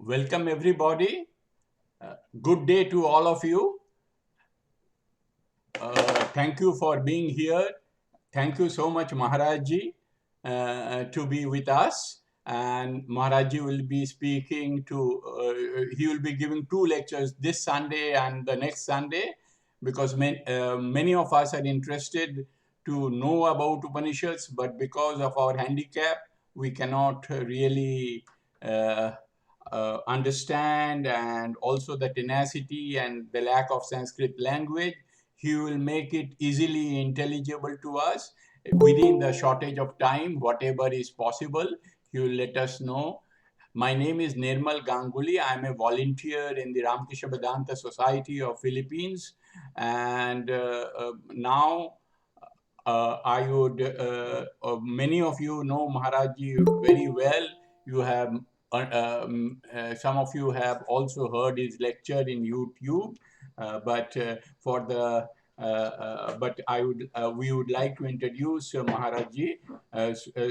Welcome everybody. Good day to all of you. Thank you for being here. Thank you so much, Maharajji, to be with us. And Maharajji will be speaking he will be giving 2 lectures this Sunday and the next Sunday, because many of us are interested to know about Upanishads, but because of our handicap, we cannot really understand, and also the tenacity and the lack of Sanskrit language. He will make it easily intelligible to us within the shortage of time, whatever is possible. He will let us know. My name is Nirmal Ganguly. I am a volunteer in the Ramakrishna Vedanta Society of Philippines, and now I would, many of you know Maharajji very well. You have, some of you have also heard his lecture in YouTube, but we would like to introduce Maharajji.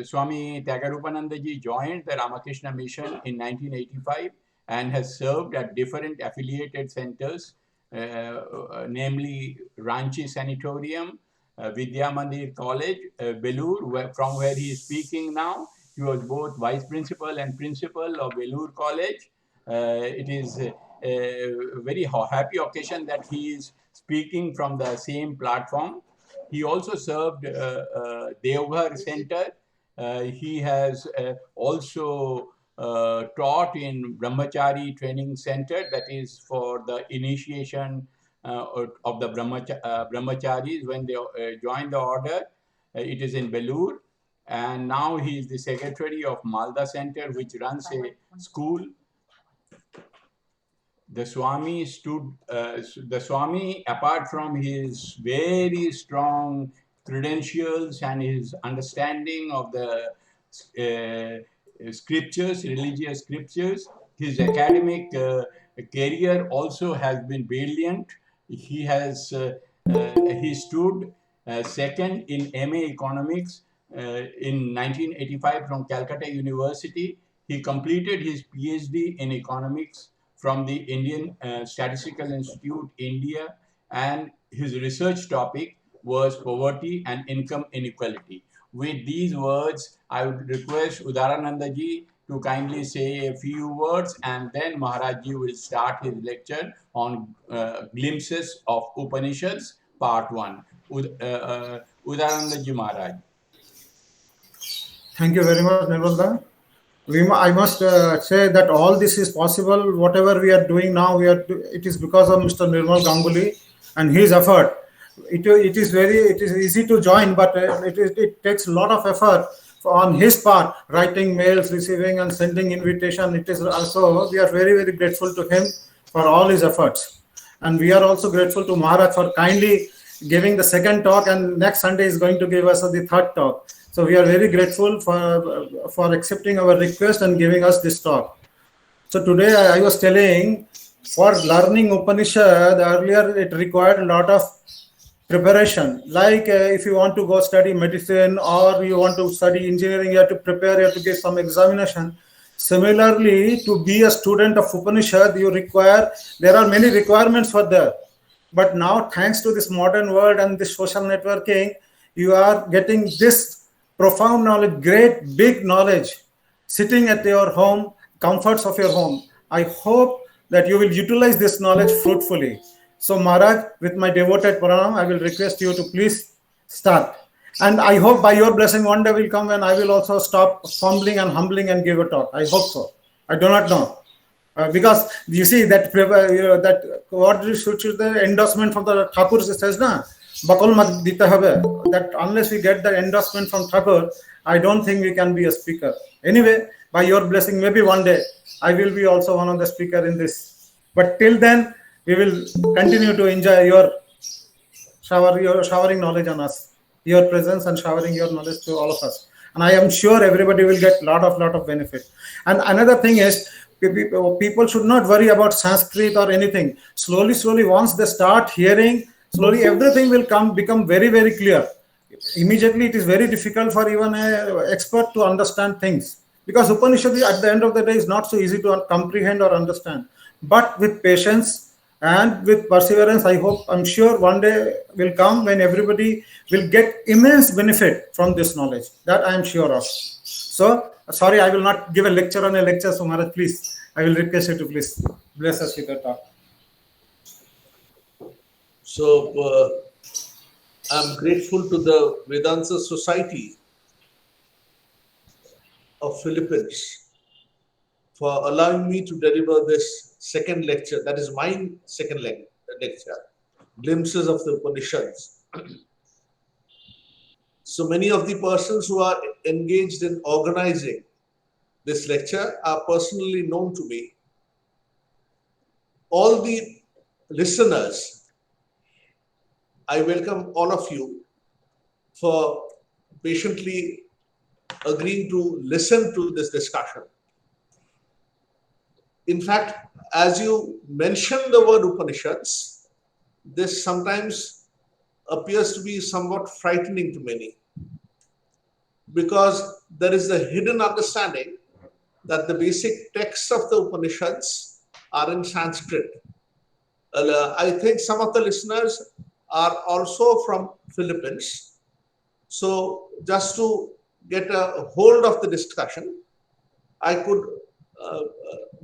Swami Tyagarupanandaji joined the Ramakrishna Mission in 1985 and has served at different affiliated centers, namely Ranchi Sanatorium, Vidya Mandir College, Belur, from where he is speaking now. He was both vice principal and principal of Belur College. It is a very happy occasion that he is speaking from the same platform. He also served Devghar Center. He has also taught in Brahmachari Training Center, that is for the initiation of the Brahmacharis when they join the order. It is in Belur. And now he is the secretary of Malda Center, which runs a school. The Swami apart from his very strong credentials and his understanding of the scriptures, religious scriptures, his academic career also has been brilliant. He stood second in MA Economics in 1985 from Calcutta University. He completed his PhD in economics from the Indian Statistical Institute, India, and his research topic was poverty and income inequality. With these words, I would request Udaranandaji to kindly say a few words, and then Maharajji will start his lecture on glimpses of Upanishads, part 1. Udaranandaji Maharaj. Thank you very much, Nirmalda. I must say that all this is possible. Whatever we are doing now, it is because of Mr. Nirmal Ganguly and his effort. It is easy to join, but it takes a lot of effort on his part, writing mails, receiving and sending invitation. It is also, we are very, very grateful to him for all his efforts. And we are also grateful to Maharaj for kindly giving the second talk, and next Sunday is going to give us the third talk. So we are very grateful for accepting our request and giving us this talk. So today I was telling, for learning Upanishad, earlier it required a lot of preparation. Like if you want to go study medicine or you want to study engineering, you have to prepare, you have to give some examination. Similarly, to be a student of Upanishad, there are many requirements for that. But now, thanks to this modern world and this social networking, you are getting this profound knowledge, great big knowledge, sitting at your home, comforts of your home. I hope that you will utilize this knowledge fruitfully. So Maharaj, with my devoted pranam, I will request you to please start. And I hope by your blessing one day will come when I will also stop fumbling and humbling and give a talk. I hope so. I do not know. Because you see that what should the endorsement from the Thakur says, na? That unless we get the endorsement from Thakur, I don't think we can be a speaker. Anyway, by your blessing, maybe one day I will be also one of the speaker in this. But till then, we will continue to enjoy your showering knowledge on us, your presence and showering your knowledge to all of us. And I am sure everybody will get lot of benefit. And another thing is, people should not worry about Sanskrit or anything. Slowly, once they start hearing, slowly everything will become very, very clear. Immediately, it is very difficult for even an expert to understand things. because Upanishad at the end of the day is not so easy to comprehend or understand. But with patience and with perseverance, I'm sure one day will come when everybody will get immense benefit from this knowledge. That I am sure of. So, sorry, I will not give a lecture on a lecture, so Maharaj, please, I will request you to please bless us with your talk. So, I'm grateful to the Vedanta Society of Philippines for allowing me to deliver this second lecture. That is my second lecture, Glimpses of the Upanishads. So many of the persons who are engaged in organizing this lecture are personally known to me. All the listeners, I welcome all of you for patiently agreeing to listen to this discussion. In fact, as you mention the word Upanishads, this sometimes appears to be somewhat frightening to many, because there is a hidden understanding that the basic texts of the Upanishads are in Sanskrit. I think some of the listeners are also from Philippines. So just to get a hold of the discussion, I could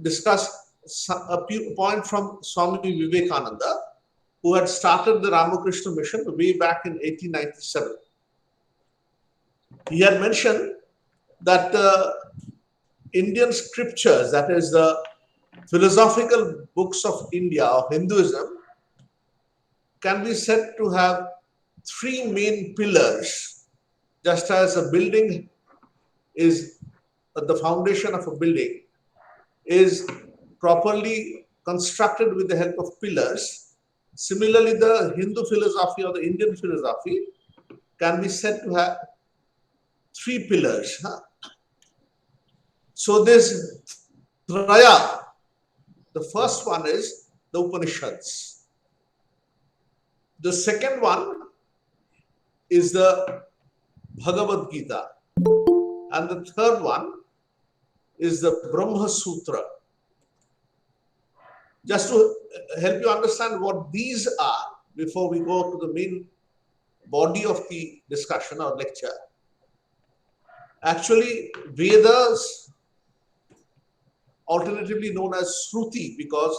discuss a point from Swami Vivekananda, who had started the Ramakrishna Mission way back in 1897. He had mentioned that the Indian scriptures, that is the philosophical books of India, of Hinduism, can be said to have three main pillars. Just as a building is the foundation of a building is properly constructed with the help of pillars, similarly the Hindu philosophy or the Indian philosophy can be said to have three pillars. So this Traya, the first one is the Upanishads. The second one is the Bhagavad Gita. And the third one is the Brahma-Sutra. Just to help you understand what these are before we go to the main body of the discussion or lecture. Actually, Vedas, alternatively known as Shruti, because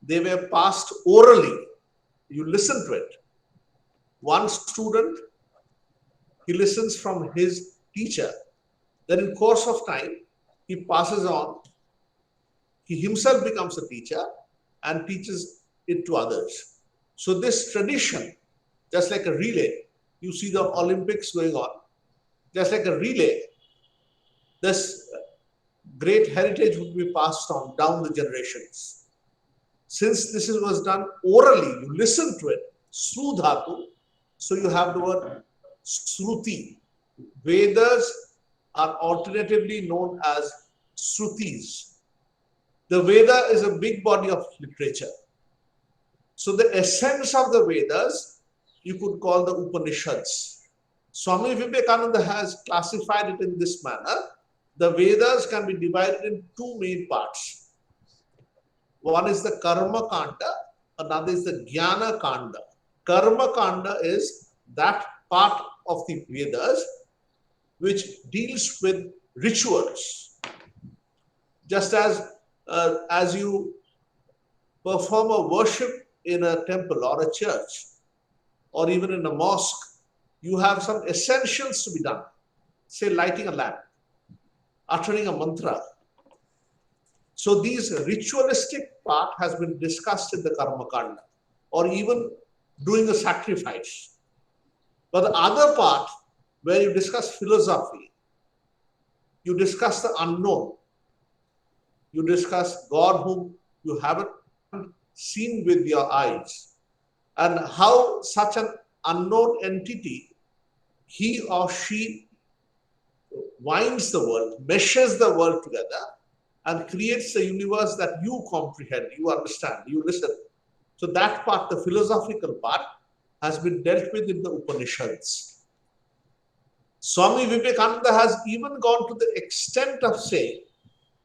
they were passed orally. You listen to it. One student, he listens from his teacher. Then in course of time, he passes on. He himself becomes a teacher and teaches it to others. So this tradition, just like a relay, you see the Olympics going on, just like a relay, this great heritage would be passed on down the generations. Since this was done orally, you listen to it, Srudhatu, so you have the word Shruti. Vedas are alternatively known as Shrutis. The Veda is a big body of literature. So the essence of the Vedas, you could call the Upanishads. Swami Vivekananda has classified it in this manner. The Vedas can be divided in two main parts. One is the Karma Kanda, another is the Jnana Kanda. Karma Kanda is that part of the Vedas which deals with rituals. Just as you perform a worship in a temple or a church or even in a mosque, you have some essentials to be done. Say lighting a lamp, uttering a mantra. So these ritualistic part has been discussed in the Karma Kanda, or even doing a sacrifice. But the other part, where you discuss philosophy, you discuss the unknown, you discuss God whom you haven't seen with your eyes, and how such an unknown entity, he or she winds the world, meshes the world together, and creates a universe that you comprehend, you understand, you listen. So that part, the philosophical part, has been dealt with in the Upanishads. Swami Vivekananda has even gone to the extent of saying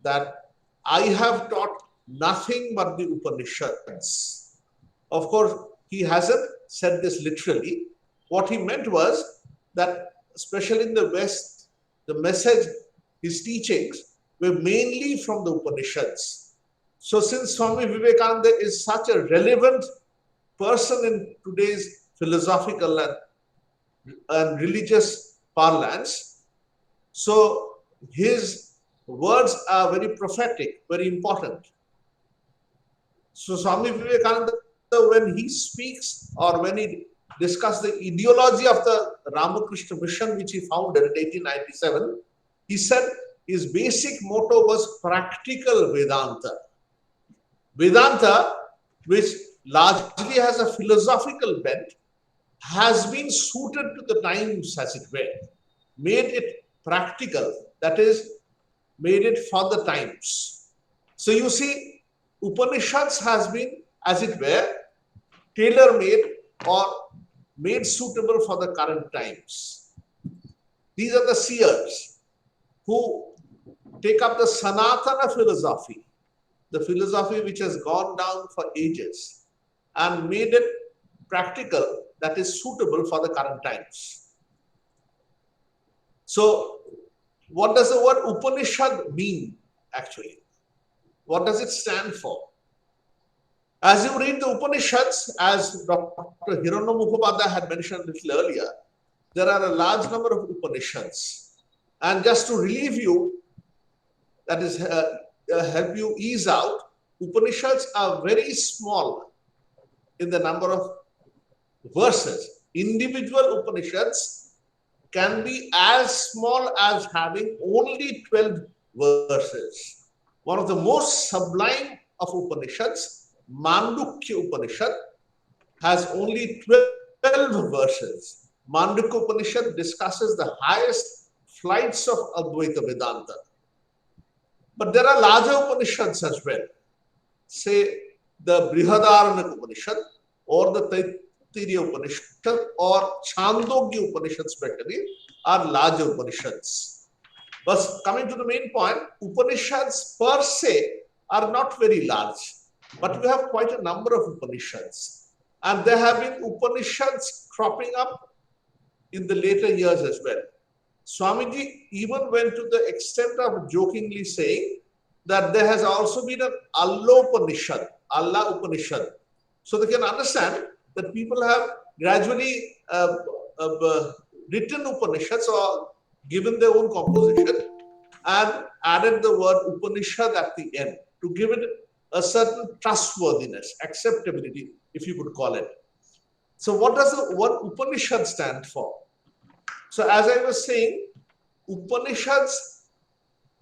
that I have taught nothing but the Upanishads. Of course, he hasn't said this literally. What he meant was that, especially in the West, the message, his teachings were mainly from the Upanishads. So since Swami Vivekananda is such a relevant person in today's philosophical and religious parlance, so his words are very prophetic, very important. So Swami Vivekananda, when he speaks or when he discussed the ideology of the Ramakrishna Mission, which he founded in 1897, he said his basic motto was practical Vedanta. Vedanta, which largely has a philosophical bent, has been suited to the times, as it were, made it practical, that is, made it for the times. So you see, Upanishads has been, as it were, tailor-made or made suitable for the current times. These are the seers who take up the Sanatana philosophy, the philosophy which has gone down for ages, and made it practical, that is suitable for the current times. So, what does the word Upanishad mean actually? What does it stand for? As you read the Upanishads, as Dr. Hiranand Mukhopadhyay had mentioned a little earlier, there are a large number of Upanishads. And just to relieve you, that is, help you ease out, Upanishads are very small in the number of verses. Individual Upanishads can be as small as having only 12 verses. One of the most sublime of Upanishads, Mandukya Upanishad, has only 12 verses. Mandukya Upanishad discusses the highest flights of Advaita Vedanta. But there are larger Upanishads as well. Say the Brihadaranyaka Upanishad or the Taittiriya Upanishad or Chandogya Upanishad especially are larger Upanishads. But coming to the main point, Upanishads per se are not very large. But we have quite a number of Upanishads. And there have been Upanishads cropping up in the later years as well. Swamiji even went to the extent of jokingly saying that there has also been an Allah Upanishad. So they can understand that people have gradually written Upanishads or given their own composition and added the word Upanishad at the end to give it a certain trustworthiness, acceptability, if you could call it. So what does the word Upanishad stand for? So as I was saying, Upanishads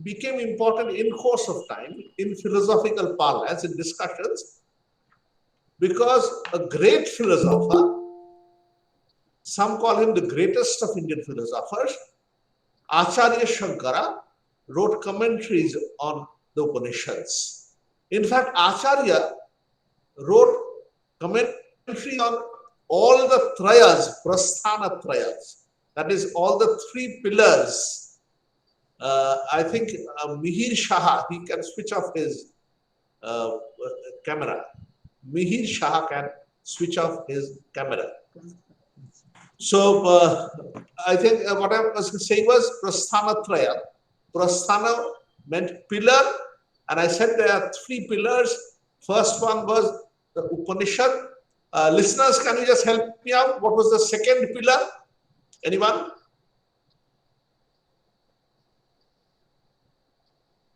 became important in course of time in philosophical parlance, in discussions, because a great philosopher, some call him the greatest of Indian philosophers, Acharya Shankara, wrote commentaries on the Upanishads. In fact, Acharya wrote commentary on all the trayas, prasthana trayas, that is, all the three pillars. I think Mihir Shah, he can switch off his camera. Mihir Shah can switch off his camera. So I think what I was saying was Prasthana Traya. Prasthana meant pillar, and I said there are three pillars. First one was the Upanishad. Listeners, can you just help me out? What was the second pillar? Anyone?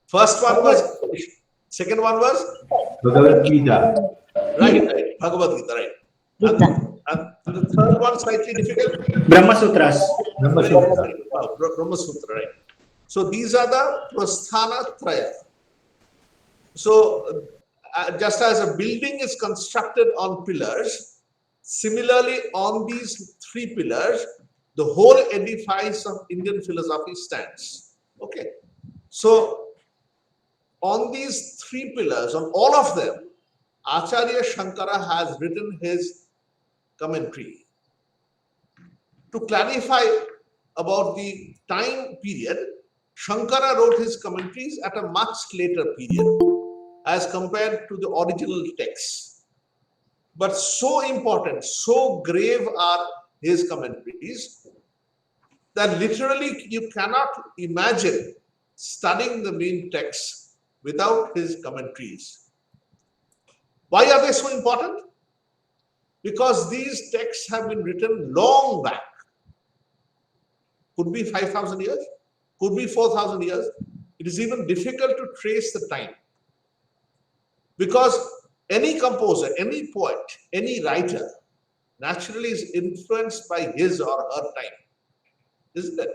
First one was, second one was? Bhagavad Gita. Right. Bhagavad Gita, right. And the third one, slightly difficult? Brahma-Sutras. Brahma-Sutra, right. So these are the Prasthana Traya. So just as a building is constructed on pillars, similarly on these three pillars, the whole edifice of Indian philosophy stands. Okay. So on these three pillars, on all of them, Acharya Shankara has written his commentary. To clarify about the time period, Shankara wrote his commentaries at a much later period as compared to the original texts. But so important, so grave are his commentaries that literally you cannot imagine studying the main text without his commentaries. Why are they so important? Because these texts have been written long back. Could be 5,000 years, could be 4,000 years. It is even difficult to trace the time. Because any composer, any poet, any writer naturally is influenced by his or her time, isn't it?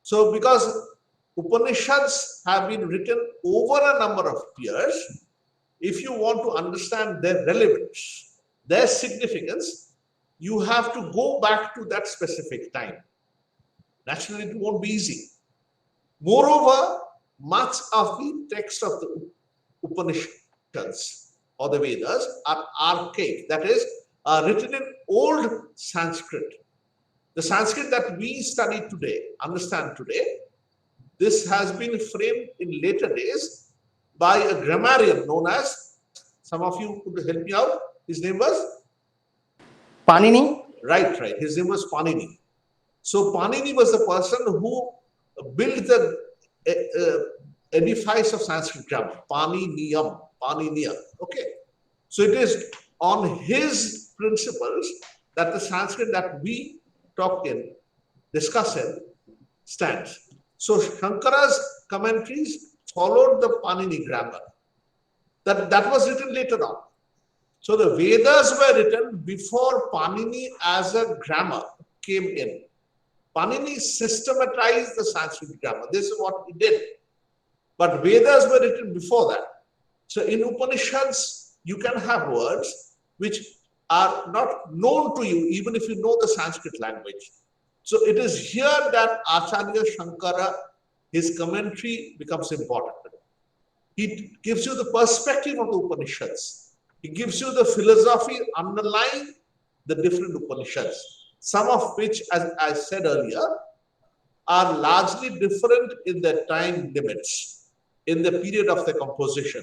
So because Upanishads have been written over a number of years, if you want to understand their relevance, their significance, you have to go back to that specific time. Naturally, it won't be easy. Moreover, much of the text of the Upanishads or the Vedas are archaic, that is, are written in old Sanskrit. The Sanskrit that we study today, understand today, this has been framed in later days by a grammarian known as, some of you could help me out, his name was? Panini? Right. His name was Panini. So Panini was the person who built the edifice of Sanskrit grammar, Paniniya. Okay. So it is on his principles that the Sanskrit that we talk in, discuss in, stands. So Shankara's commentaries followed the Panini grammar. That was written later on. So the Vedas were written before Panini as a grammar came in. Panini systematized the Sanskrit grammar. This is what he did. But Vedas were written before that. So in Upanishads, you can have words which are not known to you, even if you know the Sanskrit language. So it is here that Acharya Shankara, his commentary becomes important. He gives you the perspective of the Upanishads. He gives you the philosophy underlying the different Upanishads, some of which, as I said earlier, are largely different in their time limits, in the period of their composition.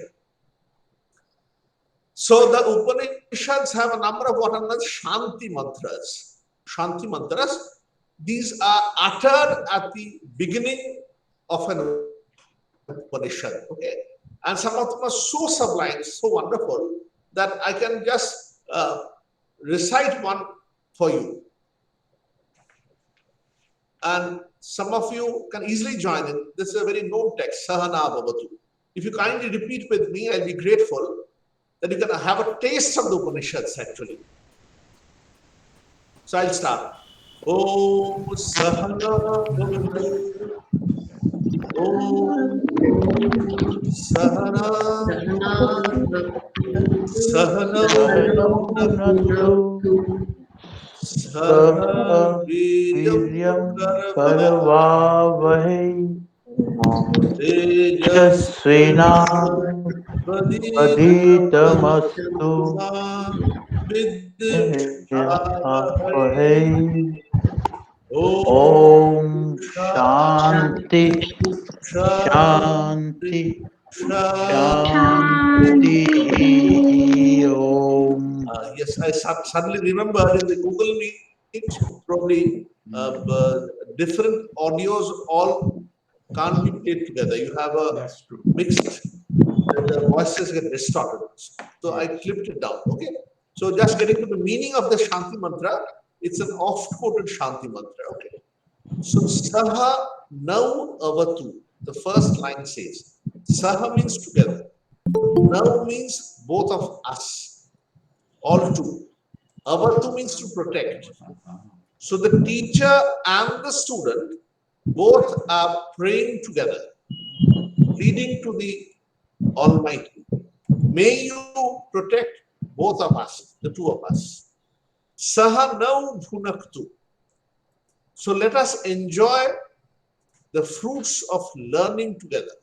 So the Upanishads have a number of what are known as Shanti mantras. Shanti mantras, these are uttered at the beginning of an Upanishad. Okay? And some of them are so sublime, so wonderful, that I can just recite one for you. And some of you can easily join in. This is a very known text, Sahana Bhavatu. If you kindly repeat with me, I'll be grateful that you can have a taste of the Upanishads actually. So I'll start. Om Sahana Bhavatu. Om Sahana Sahana Sahana Viryam Karavavahe Tejasvina Paditamastu Vidishavahe Vahe Om Om Shanti Shanti Shanti Om. Yes, I suddenly remembered in the Google Meet, probably different audios all can't be played together. You have a That's true. mixed, the voices get distorted. So I clipped it down. Okay. So just getting to the meaning of the Shanti mantra, it's an oft-quoted Shanti mantra. Okay. So Saha Nau Avatu. The first line says, Saha means together. Nau means both of us, all two. Avatu means to protect. So the teacher and the student both are praying together, leading to the Almighty. May you protect both of us, the two of us. Saha Nau Bhunaktu. So let us enjoy the fruits of learning together.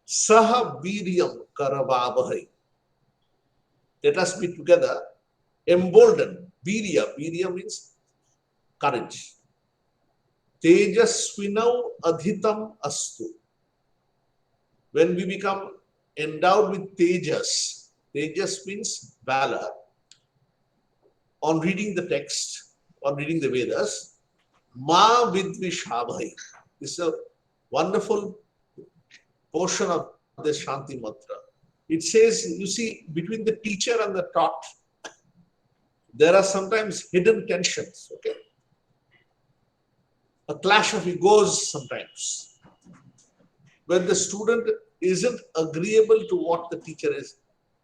Saha Viryam Karavavahai. Let us be together, emboldened. Virya. Virya means courage. Tejasvinau adhitam astu. When we become endowed with tejas, tejas means valor, on reading the text, on reading the Vedas, ma vidvishabhai. This is a wonderful portion of this Shanti mantra. It says, you see, between the teacher and the taught, there are sometimes hidden tensions, okay? A clash of egos sometimes. When the student isn't agreeable to what the teacher is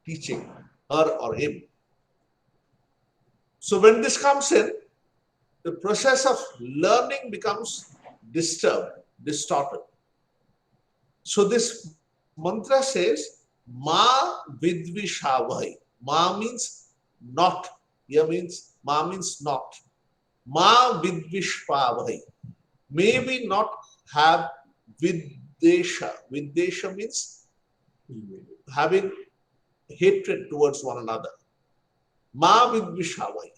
teaching, her or him. So when this comes in, the process of learning becomes disturbed, distorted. So this mantra says, Ma vidvishavai. Ma means not. Here means, Ma means not. Ma vidvishpavai. May we not have viddesha. Viddesha means having hatred towards one another. Ma vidvishavai.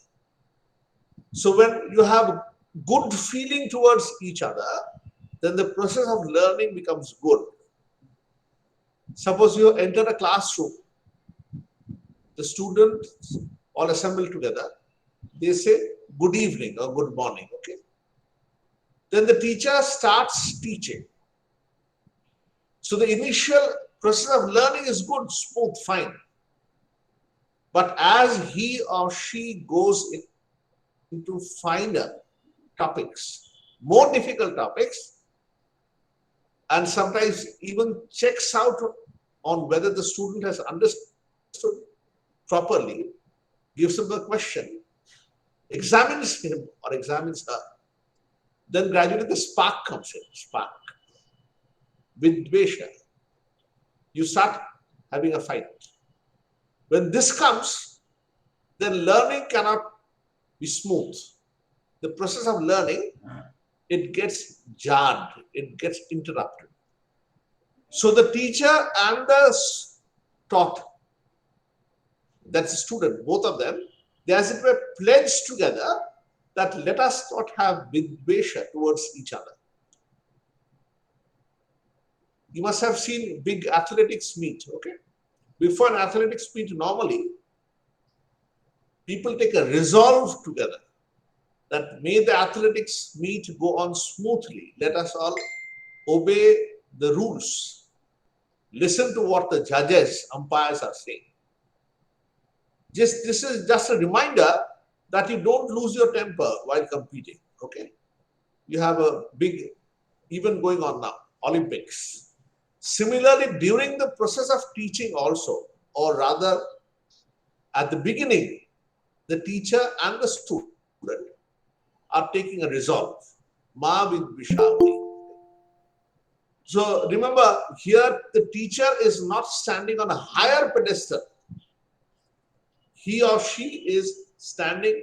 So when you have good feeling towards each other, then the process of learning becomes good. Suppose you enter a classroom, the students all assemble together, they say good evening or good morning, okay? Then the teacher starts teaching. So the initial process of learning is good, smooth, fine. But as he or she goes into finer topics, more difficult topics, and sometimes even checks out on whether the student has understood properly, gives him a question, examines him or examines her, then gradually the spark comes in, spark. Vidvesha. You start having a fight. When this comes, then learning cannot be smooth. The process of learning, it gets jarred, it gets interrupted. So the teacher and the taught, that's the student, both of them, they as it were pledged together that let us not have vidvesha towards each other. You must have seen big athletics meet, okay? Before an athletics meet, normally, people take a resolve together that may the athletics meet go on smoothly. Let us all obey the rules. Listen to what the judges, umpires are saying. This is just a reminder that you don't lose your temper while competing, okay? You have a big event going on now, Olympics. Similarly, during the process of teaching also, or rather at the beginning, the teacher and the student are taking a resolve. Ma vidvishavai. So remember, here the teacher is not standing on a higher pedestal. He or she is standing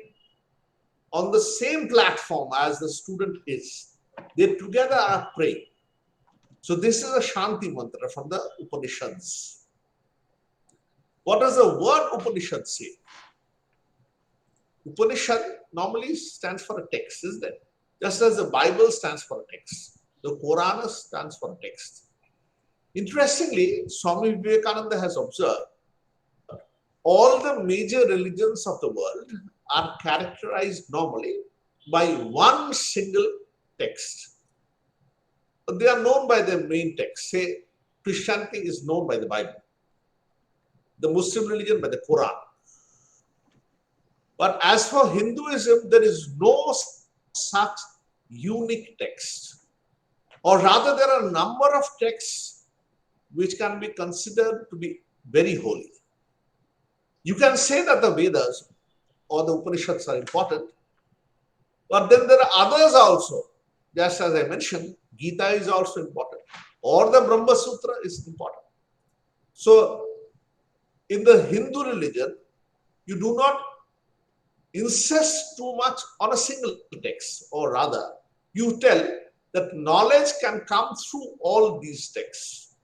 on the same platform as the student is. They together are praying. So this is a Shanti mantra from the Upanishads. What does the word Upanishad say? Upanishad normally stands for a text, isn't it? Just as the Bible stands for a text. The Quran stands for a text. Interestingly, Swami Vivekananda has observed all the major religions of the world are characterized normally by one single text. They are known by their main text. Say, Christianity is known by the Bible. The Muslim religion by the Quran. But as for Hinduism, there is no such unique text. Or rather, there are a number of texts which can be considered to be very holy. You can say that the Vedas or the Upanishads are important, but then there are others also. Just as I mentioned, Gita is also important, or the Brahma-Sutra is important. So, in the Hindu religion, you do not insist too much on a single text, or rather, you tell that knowledge can come through all these texts.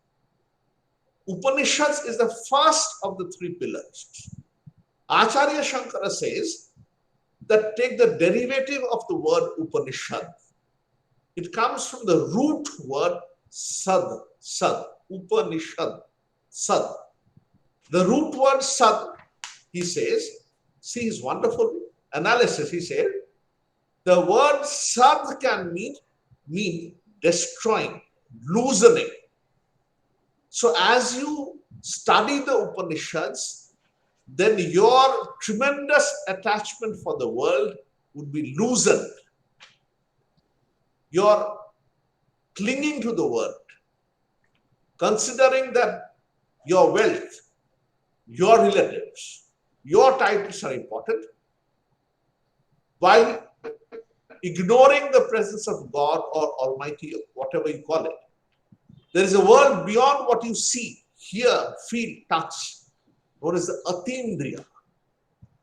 Upanishads is the first of the three pillars. Acharya Shankara says that take the derivative of the word Upanishad. It comes from the root word sad, Upanishad, sad. The root word sad, he says, see his wonderful analysis, he said, the word sad can mean destroying, loosening. So as you study the Upanishads, then your tremendous attachment for the world would be loosened. You're clinging to the world, considering that your wealth, your relatives, your titles are important, while ignoring the presence of God or Almighty, or whatever you call it. There is a world beyond what you see, hear, feel, touch, known as the Atindriya.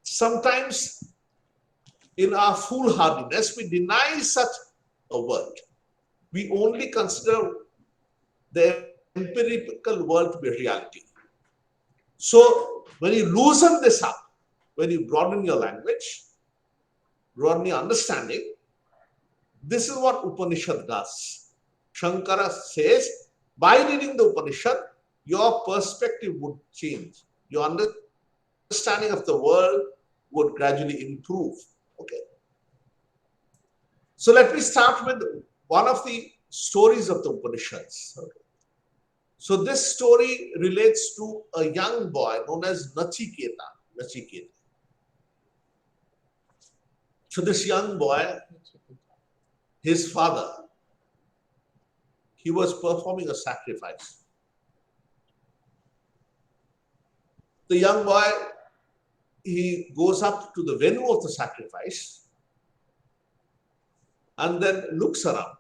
Sometimes in our foolhardiness, we deny such a world. We only consider the empirical world to be reality. So when you loosen this up, when you broaden your language, broaden your understanding, this is what Upanishad does. Shankara says, by reading the Upanishad, your perspective would change. Your understanding of the world would gradually improve. Okay. So let me start with one of the stories of the Upanishads. Okay. So this story relates to a young boy known as Nachiketa. So this young boy, his father, he was performing a sacrifice. The young boy, he goes up to the venue of the sacrifice and then looks around.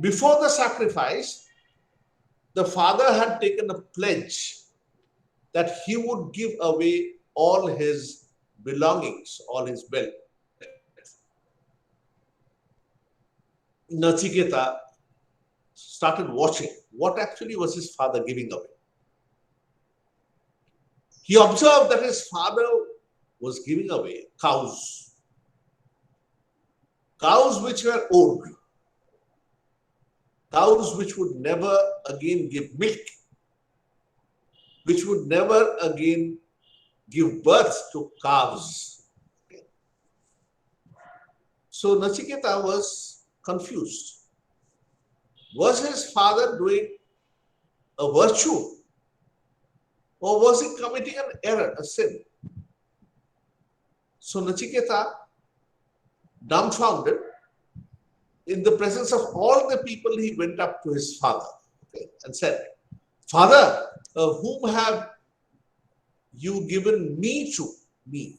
Before the sacrifice, the father had taken a pledge that he would give away all his belongings, all his wealth. Nachiketa started watching what actually was his father giving away. He observed that his father was giving away cows which were old, cows which would never again give milk, which would never again give birth to calves. So Nachiketa was confused. Was his father doing a virtue, or was he committing an error, a sin? So Nachiketa, dumbfounded, in the presence of all the people, he went up to his father, okay, and said, Father, whom have you given me to? Me.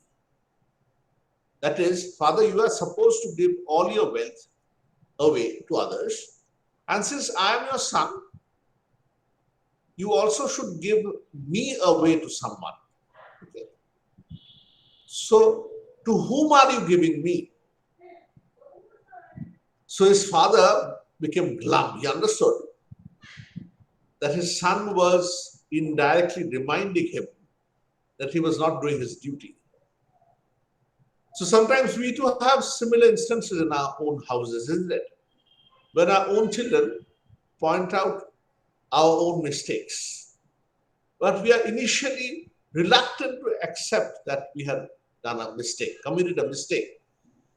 That is, Father, you are supposed to give all your wealth away to others. And since I am your son, you also should give me away to someone. Okay. So, to whom are you giving me? So his father became glum. He understood that his son was indirectly reminding him that he was not doing his duty. So sometimes we too have similar instances in our own houses, isn't it? When our own children point out our own mistakes. But we are initially reluctant to accept that we have done a mistake, committed a mistake.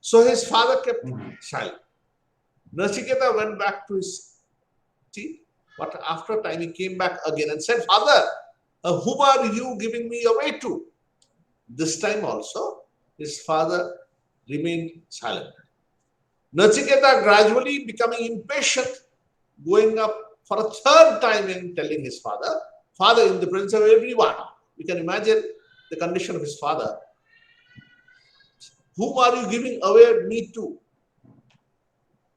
So his father kept silent. Nachiketa went back to his seat, but after a time he came back again and said, Father, whom are you giving me away to? This time also, his father remained silent. Nachiketa gradually becoming impatient, going up for a third time and telling his father, Father, in the presence of everyone, you can imagine the condition of his father. Whom are you giving away me to?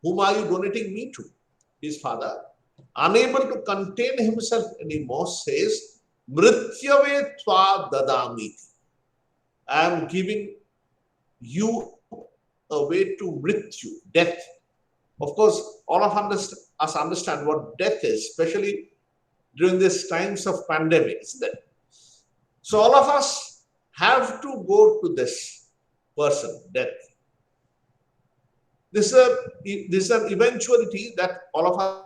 Whom are you donating me to? His father, unable to contain himself anymore, says, Mrityave tva dadamiti. I am giving you away to mrityu, death. Of course, all of us understand what death is, especially during these times of pandemic, isn't it? So all of us have to go to this person, death. This is an eventuality that all of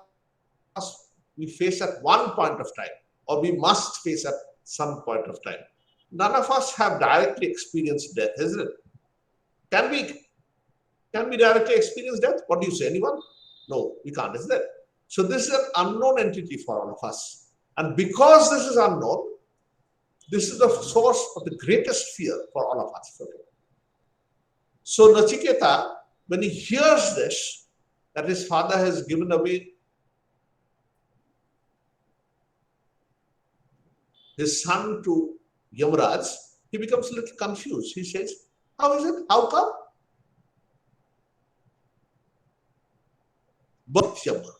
us we face at one point of time, or we must face at some point of time. None of us have directly experienced death, isn't it? Can we directly experience death? What do you say? Anyone? No, we can't, isn't it? So this is an unknown entity for all of us. And because this is unknown, this is the source of the greatest fear for all of us. Okay? So Nachiketa, when he hears this, that his father has given away his son to Yamaraj, he becomes a little confused. He says, how is it? How come? Bhaktyama.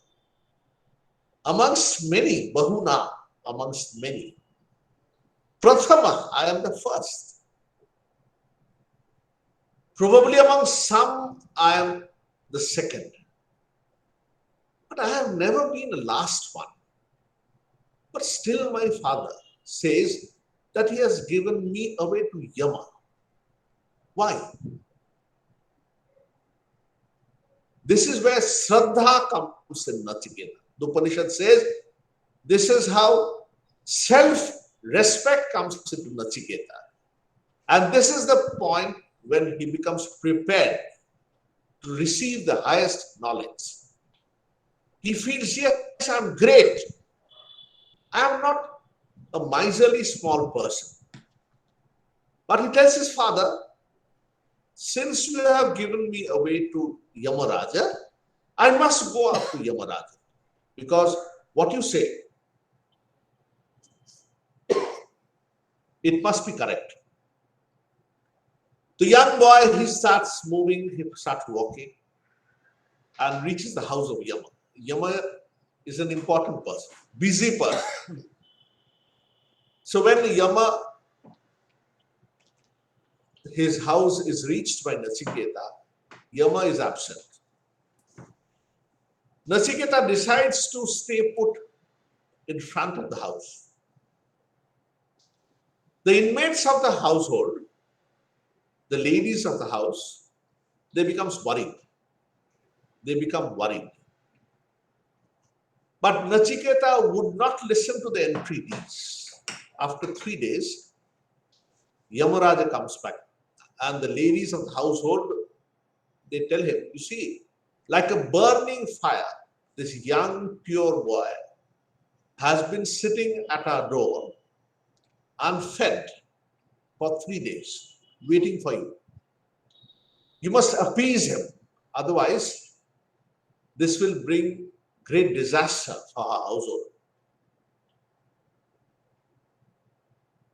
Amongst many, Bahuna, amongst many. Prathama, I am the first. Probably among some, I am the second. But I have never been the last one. But still my father says that he has given me away to Yama. Why? This is where Shraddha comes in Nachiketa. The Upanishad says this is how self-respect comes into Nachiketa. And this is the point when he becomes prepared to receive the highest knowledge. He feels, yes, I'm great. I am not a miserly small person. But he tells his father, since you have given me away to Yamaraja, I must go up to Yamaraja. Because what you say, it must be correct. The young boy, he starts moving, he starts walking and reaches the house of Yama. Yama is an important person, busy person. So when Yama, his house is reached by Nachiketa, Yama is absent. Nachiketa decides to stay put in front of the house. The inmates of the household, the ladies of the house, they become worried. They become worried. But Nachiketa would not listen to the entreaties. After 3 days, Yamaraja comes back. And the ladies of the household, they tell him, you see, like a burning fire, this young pure boy has been sitting at our door unfed for 3 days, waiting for you. You must appease him. Otherwise, this will bring great disaster for our household.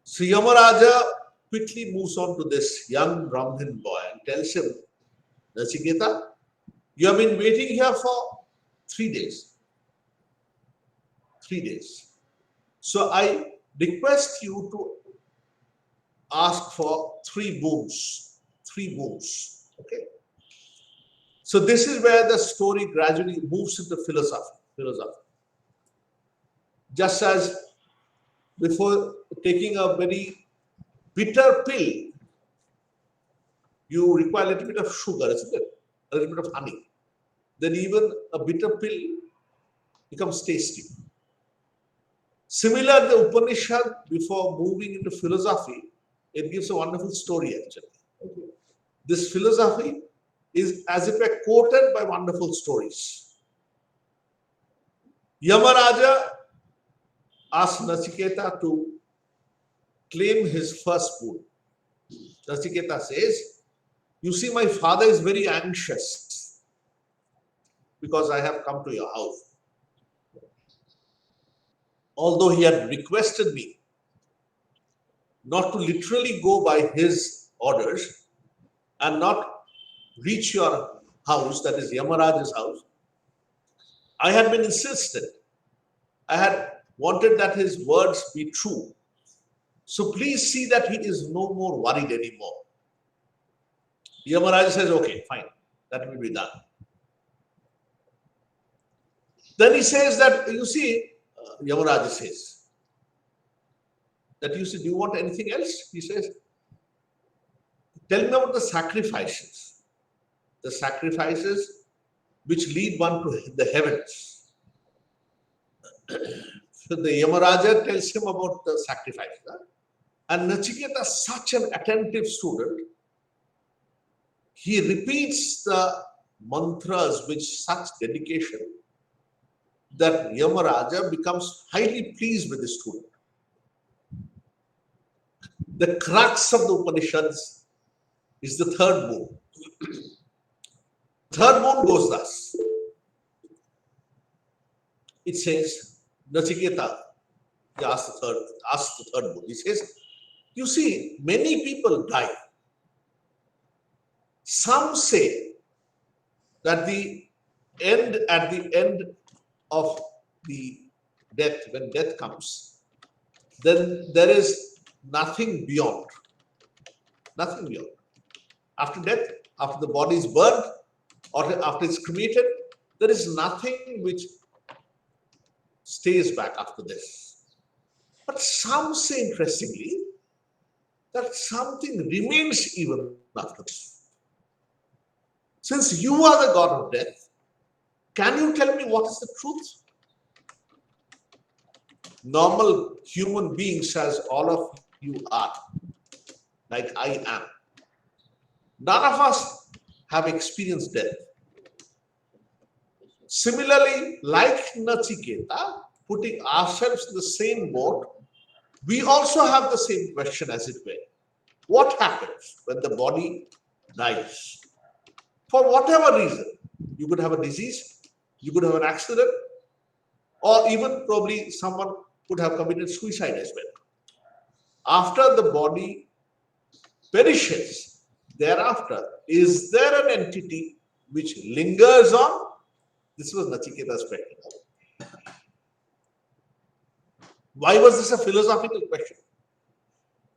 So Yamaraja quickly moves on to this young Brahmin boy and tells him, Nachiketa, you have been waiting here for 3 days. 3 days. So I request you to ask for 3 boons. 3 boons. Okay. So this is where the story gradually moves into philosophy. Just as before taking a very bitter pill, you require a little bit of sugar, isn't it? A little bit of honey. Then even a bitter pill becomes tasty. Similar, the Upanishad, before moving into philosophy, it gives a wonderful story actually. Okay. This philosophy is as if quoted by wonderful stories. Yamaraja asked Nachiketa to claim his first boon. Nachiketa says, you see, my father is very anxious because I have come to your house. Although he had requested me not to literally go by his orders and not reach your house, that is Yamaraja's house, I had been insistent. I had wanted that his words be true. So please see that he is no more worried anymore. Yamaraja says, okay, fine, that will be done. Then he says that, you see, Yamaraja says, that you see, do you want anything else? He says, tell me about the sacrifices the sacrifices which lead one to the heavens. So the Yamaraja tells him about the sacrifice. And Nachiketa, such an attentive student, he repeats the mantras with such dedication that Yamaraja becomes highly pleased with the student. The crux of the Upanishads is the third boon. Third boon goes thus. It says, Nachiketa, he asks the third boon. He says, you see, many people die. Some say that at the end of the death, when death comes, then there is nothing beyond. Nothing beyond. After death, after the body is burned, or after it's cremated, there is nothing which stays back after this. But some say, interestingly, that something remains even after this. Since you are the God of death, can you tell me what is the truth? Normal human beings, as all of you are, like I am, none of us have experienced death. Similarly, like Nachiketa, putting ourselves in the same boat, we also have the same question, as it were. What happens when the body dies? For whatever reason, you could have a disease, you could have an accident, or even probably someone could have committed suicide as well. After the body perishes, thereafter, is there an entity which lingers on? This was Nachiketa's question. Why was this a philosophical question?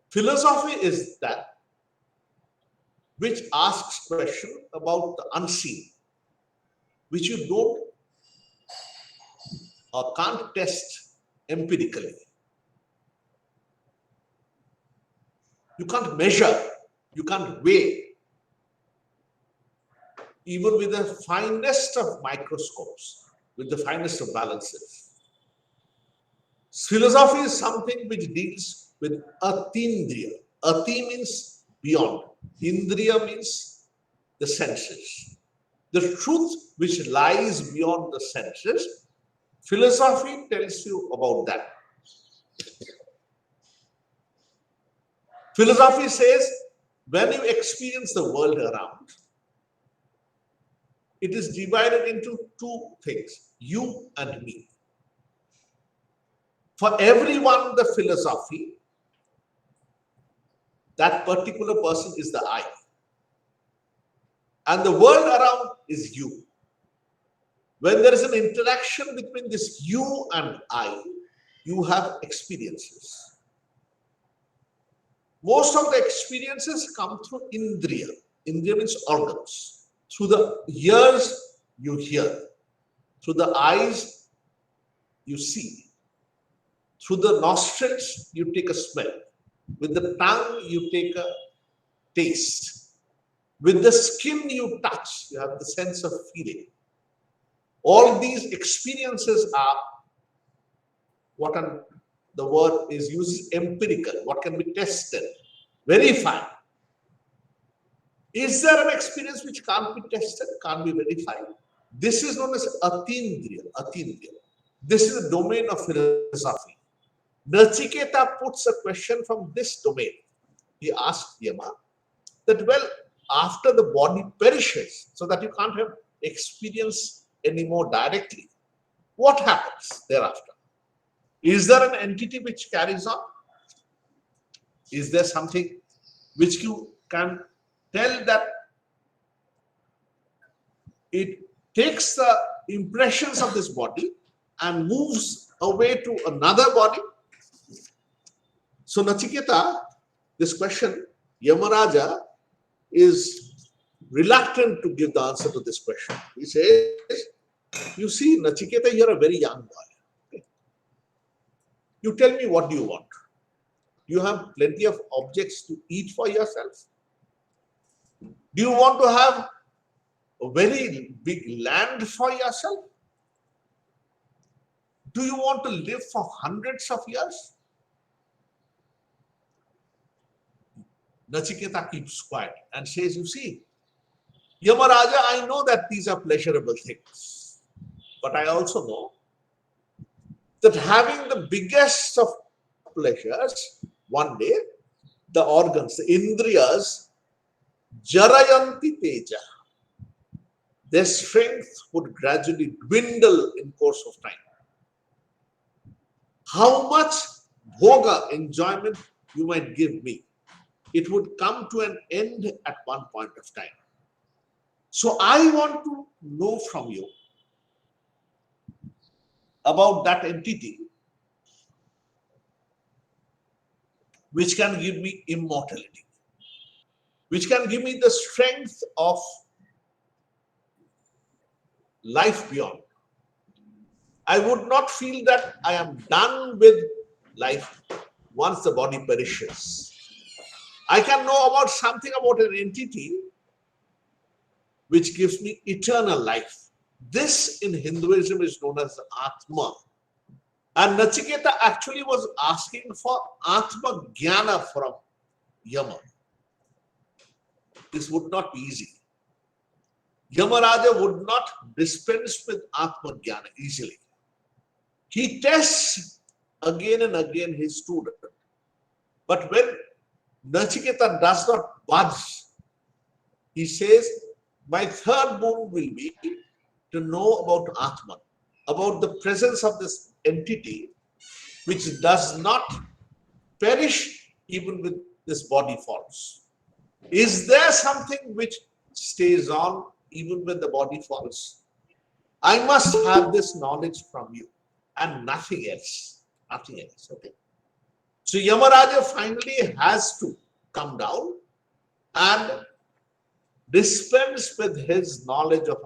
Philosophy is that which asks question about the unseen, which you don't or can't test empirically. You can't measure, you can't weigh, even with the finest of microscopes, with the finest of balances. Philosophy is something which deals with atindriya. Ati means beyond. Indriya means the senses. The truth which lies beyond the senses, philosophy tells you about that. Philosophy says, when you experience the world around, it is divided into two things, you and me. For everyone, the philosophy, that particular person is the I. And the world around is you. When there is an interaction between this you and I, you have experiences. Most of the experiences come through indriya. Indriya means organs. Through the ears, you hear. Through the eyes, you see. Through the nostrils, you take a smell. With the tongue, you take a taste. With the skin, you touch. You have the sense of feeling. All these experiences are what the word is used, empirical, what can be tested, verified. Is there an experience which can't be tested, can't be verified? This is known as atindriya. This is the domain of philosophy. Nachiketa puts a question from this domain. He asks Yama that, well, after the body perishes, so that you can't have experience anymore directly, what happens thereafter? Is there an entity which carries on? Is there something which you can tell that it takes the impressions of this body and moves away to another body? So Nachiketa, this question, Yamaraja is reluctant to give the answer to this question. He says, you see, Nachiketa, you're a very young boy. You tell me, what do you want? You have plenty of objects to eat for yourself. Do you want to have a very big land for yourself? Do you want to live for hundreds of years? Nachiketa keeps quiet and says, you see, Yamaraja, I know that these are pleasurable things, but I also know that having the biggest of pleasures, one day, the organs, the indriyas, jarayanti teja, their strength would gradually dwindle in course of time. How much bhoga, enjoyment you might give me, it would come to an end at one point of time. So I want to know from you about that entity which can give me immortality, which can give me the strength of life beyond. I would not feel that I am done with life once the body perishes. I can know about something about an entity which gives me eternal life. This in Hinduism is known as Atma. And Nachiketa actually was asking for Atma Jnana from Yama. This would not be easy. Yamaraja would not dispense with Atma Jnana easily. He tests again and again his student. But when Nachiketa does not budge, he says, my third boon will be to know about Atman, about the presence of this entity which does not perish even with this body falls. Is there something which stays on even when the body falls? I must have this knowledge from you and nothing else. Nothing else. Okay. So Yamaraja finally has to come down and dispense with his knowledge of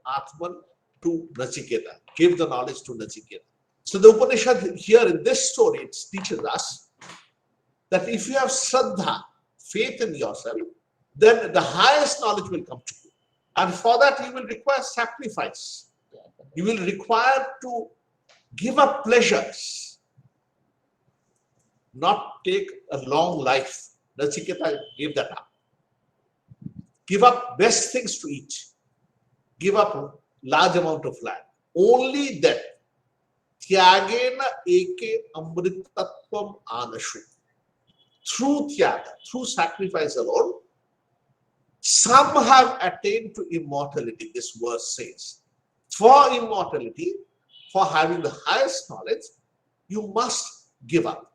Atman to Nachiketa. Give the knowledge to Nachiketa. So the Upanishad here in this story, it teaches us that if you have Shraddha, faith in yourself, then the highest knowledge will come to you. And for that you will require sacrifice. You will require to give up pleasures, not take a long life. Nachiketa gave that up. Give up best things to eat. Give up a large amount of land. Only then, tyagena eke amritatvam anashu. Through tyaga, through sacrifice alone, some have attained to immortality, this verse says. For immortality, for having the highest knowledge, you must give up.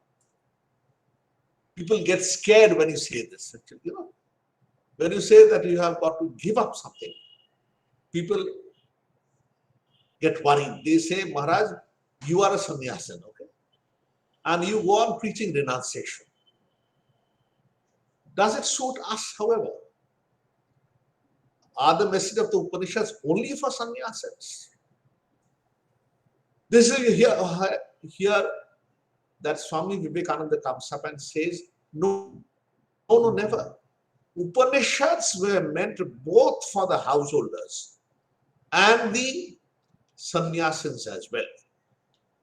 People get scared when you say this. Actually, you know, when you say that you have got to give up something, people get worried. They say, Maharaj, you are a sannyasin, okay? And you go on preaching renunciation. Does it suit us, however? Are the message of the Upanishads only for sannyasins? This is here that Swami Vivekananda comes up and says, no, never. Upanishads were meant both for the householders and the sannyasins as well.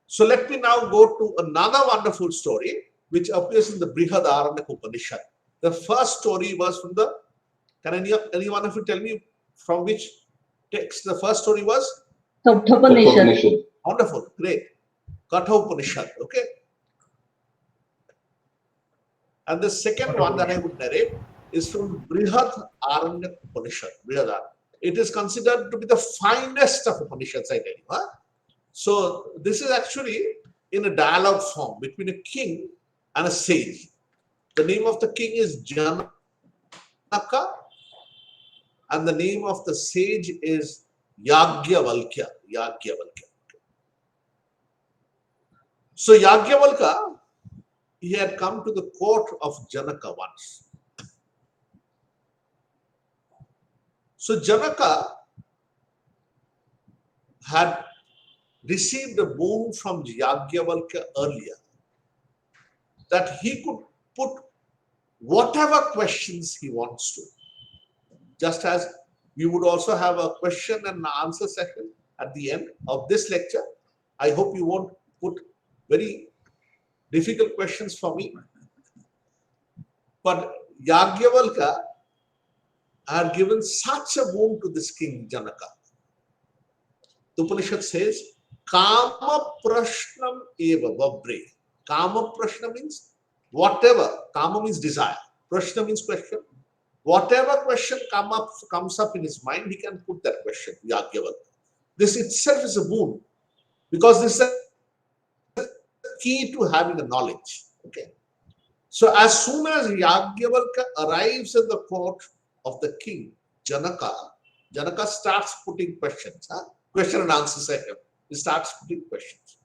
So let me now go to another wonderful story which appears in the Brihadaranyaka Upanishad. The first story was from the, can any one of you tell me from which text the first story was? Upanishad. Wonderful, great. Katha Upanishad, okay. And the second one that I would narrate is from Brihadaranyaka Upanishad. It is considered to be the finest of Upanishads, I tell you. Huh? So this is actually in a dialogue form between a king and a sage. The name of the king is Janaka and the name of the sage is Yagyavalkya. So Yagyavalkya, he had come to the court of Janaka once. So Janaka had received a boon from Yagyavalkya earlier that he could put whatever questions he wants to. just as we would also have a question and answer session at the end of this lecture. I hope you won't put very difficult questions for me. But Yagyavalkya had given such a boon to this king Janaka. The Upanishad says, Kama prashnam eva babre. Kama prashna means whatever. Kama means desire. Prashna means question. Whatever question comes up in his mind, he can put that question, Yagyavalkya. This itself is a boon, because this is a key to having a knowledge. Okay. So as soon as Yagyavalkya arrives in the court of the king, Janaka starts putting questions. Question and answer session. He starts putting questions.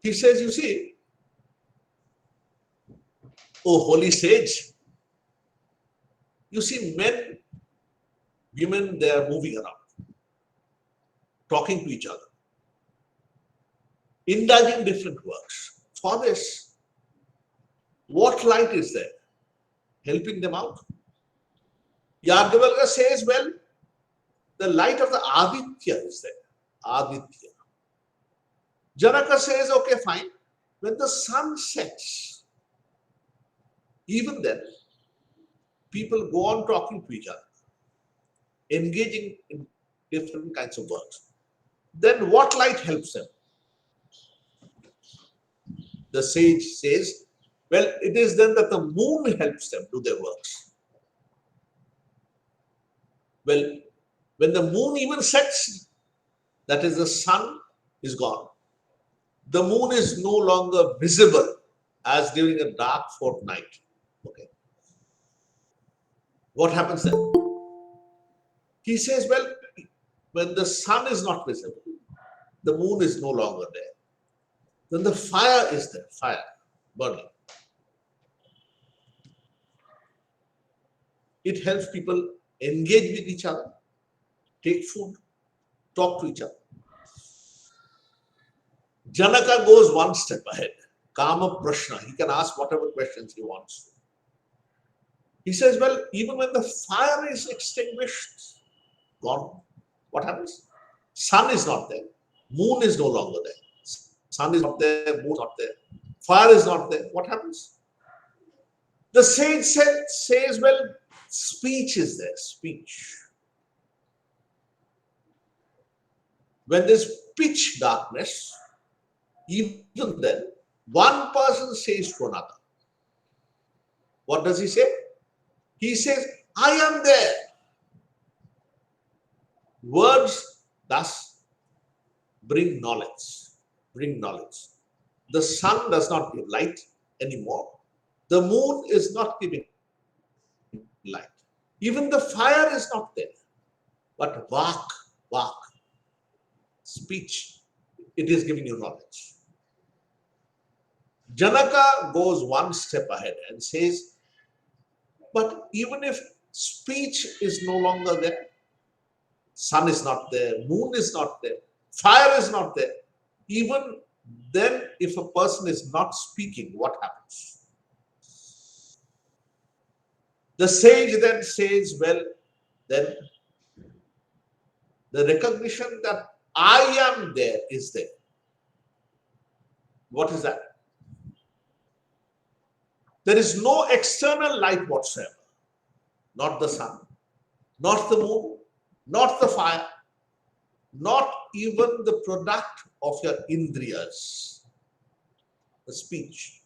He says, you see, oh holy sage, you see men, women, they are moving around, talking to each other, indulging different works. For this, what light is there helping them out? Yagyavalkya says, well, the light of the Aditya is there. Aditya. Janaka says, okay, fine. When the sun sets, even then, people go on talking to each other, engaging in different kinds of works. Then what light helps them? The sage says, well, it is then that the moon helps them do their works. Well, when the moon even sets, that is, the sun is gone. The moon is no longer visible as during a dark fortnight. Okay. What happens then? He says, well, when the sun is not visible, the moon is no longer there. Then the fire is there, fire burning. It helps people engage with each other, take food, talk to each other. Janaka goes one step ahead. Kama prashna. He can ask whatever questions he wants. He says, well, even when the fire is extinguished, gone, what happens? Sun is not there. Moon is no longer there. Sun is not there. Moon is not there. Fire is not there. What happens? The sage says, well, speech is there. Speech. When there's pitch darkness, even then, one person says to another. What does he say? He says, I am there. Words thus bring knowledge. Bring knowledge. The sun does not give light anymore. The moon is not giving light. Even the fire is not there. But vak, speech, it is giving you knowledge. Janaka goes one step ahead and says, but even if speech is no longer there, sun is not there, moon is not there, fire is not there, even then if a person is not speaking, what happens? The sage then says, well, then the recognition that I am there is there. What is that? There is no external light whatsoever. Not the sun, not the moon, not the fire, not even the product of your indriyas, the speech.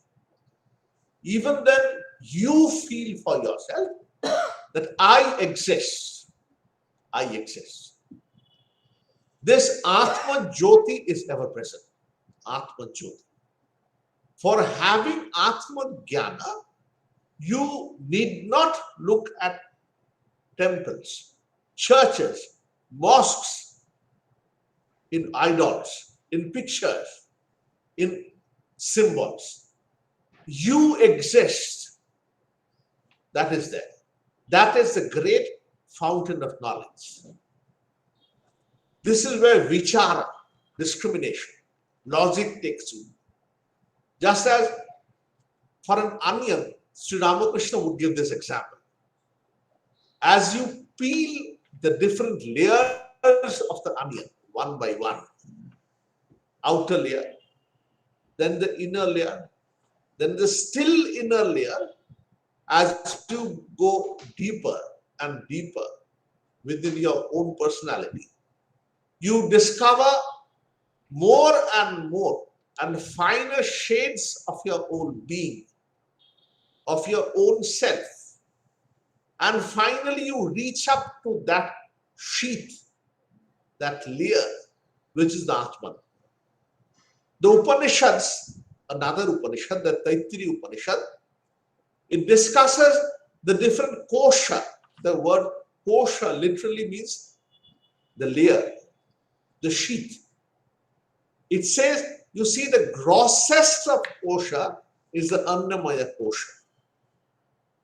Even then, you feel for yourself that I exist. I exist. This Atma Jyoti is ever present. Atma Jyoti. For having Atma Jnana, you need not look at temples, churches, mosques, in idols, in pictures, in symbols. You exist. That is there. That is the great fountain of knowledge. This is where vichara, discrimination, logic takes you. Just as for an onion, Sri Ramakrishna would give this example. As you peel the different layers of the onion one by one, outer layer, then the inner layer, then the still inner layer, as you go deeper and deeper within your own personality, you discover more and more and finer shades of your own being, of your own self. And finally, you reach up to that sheath, that layer, which is the Atman. The Upanishads, another Upanishad, the Taittiriya Upanishad, it discusses the different kosha. The word kosha literally means the layer, the sheath. It says, you see, the grossest of kosha is the Annamaya kosha.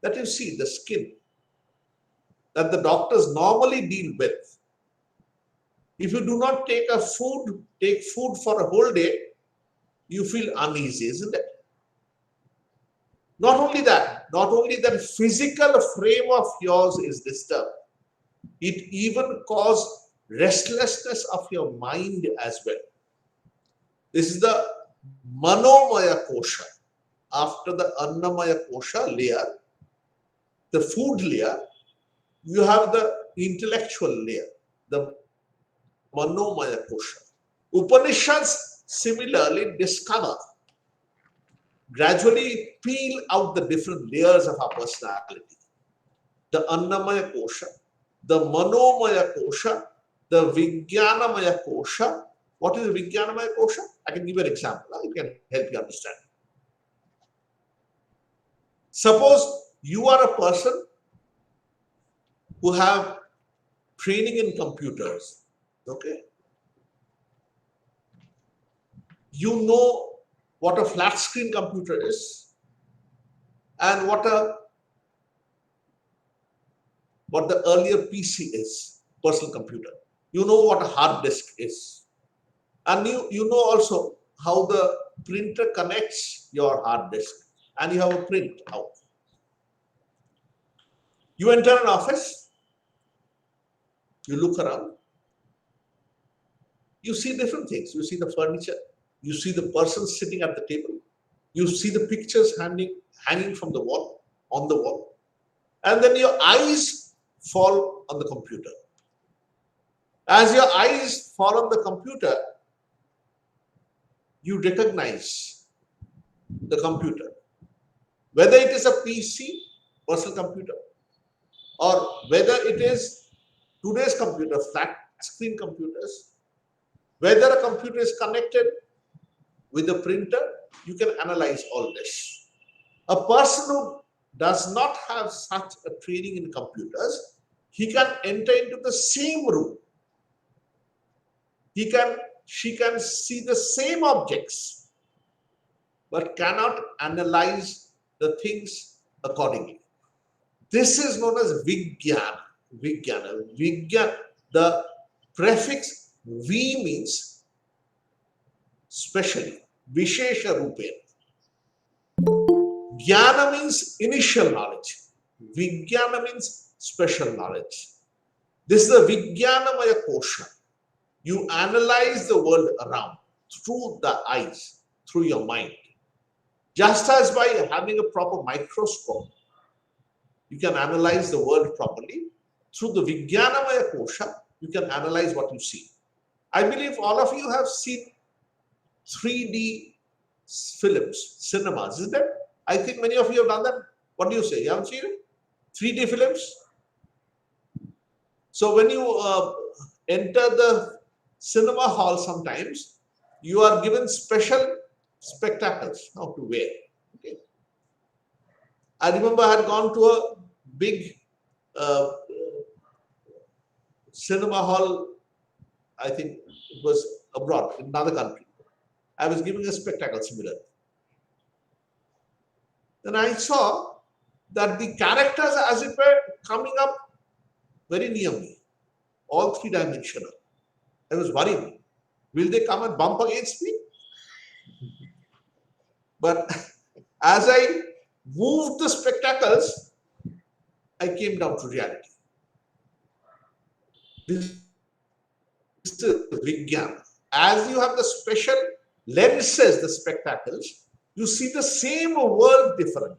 That you see, the skin, that the doctors normally deal with. If you do not take food for a whole day, you feel uneasy, isn't it? Not only that physical frame of yours is disturbed. It even causes restlessness of your mind as well. This is the Manomaya kosha. After the Annamaya kosha layer, the food layer, you have the intellectual layer, the Manomaya kosha. Upanishads similarly discover, gradually peel out the different layers of our personality. The Annamaya kosha, the Manomaya kosha, the Vijnanamaya kosha. What is the Vijnanamaya kosha? I can give you an example. It can help you understand. Suppose you are a person who have training in computers. Okay? You know what a flat screen computer is and what the earlier PC is, personal computer. You know what a hard disk is. And you know also how the printer connects your hard disk and you have a print out. You enter an office, you look around, you see different things. You see the furniture, you see the person sitting at the table, you see the pictures hanging from the wall, on the wall, and then your eyes fall on the computer. As your eyes fall on the computer, you recognize the computer. Whether it is a PC, personal computer, or whether it is today's computer, flat screen computers, whether a computer is connected with a printer, you can analyze all this. A person who does not have such a training in computers, he can enter into the same room. She can see the same objects, but cannot analyze the things accordingly. This is known as Vijnana. Vijnana. The prefix V means specially. Vishesha Rupena. Jnana means initial knowledge. Vijnana means special knowledge. This is the Vijnanamaya kosha. You analyze the world around through the eyes, through your mind. Just as by having a proper microscope, you can analyze the world properly. Through the Vijnanamaya kosha, you can analyze what you see. I believe all of you have seen 3D films, cinemas, isn't it? I think many of you have done that. What do you say? You haven't seen it? 3D films? So when you enter the cinema hall sometimes, you are given special spectacles now to wear. Okay. I remember I had gone to a big cinema hall, I think it was abroad, in another country. I was giving a spectacle similar. Then I saw that the characters, as it were, coming up very near me, all three-dimensional. I was worried. Will they come and bump against me? But as I moved the spectacles, I came down to reality. This is Vijnana. As you have the special lenses, the spectacles, you see the same world different.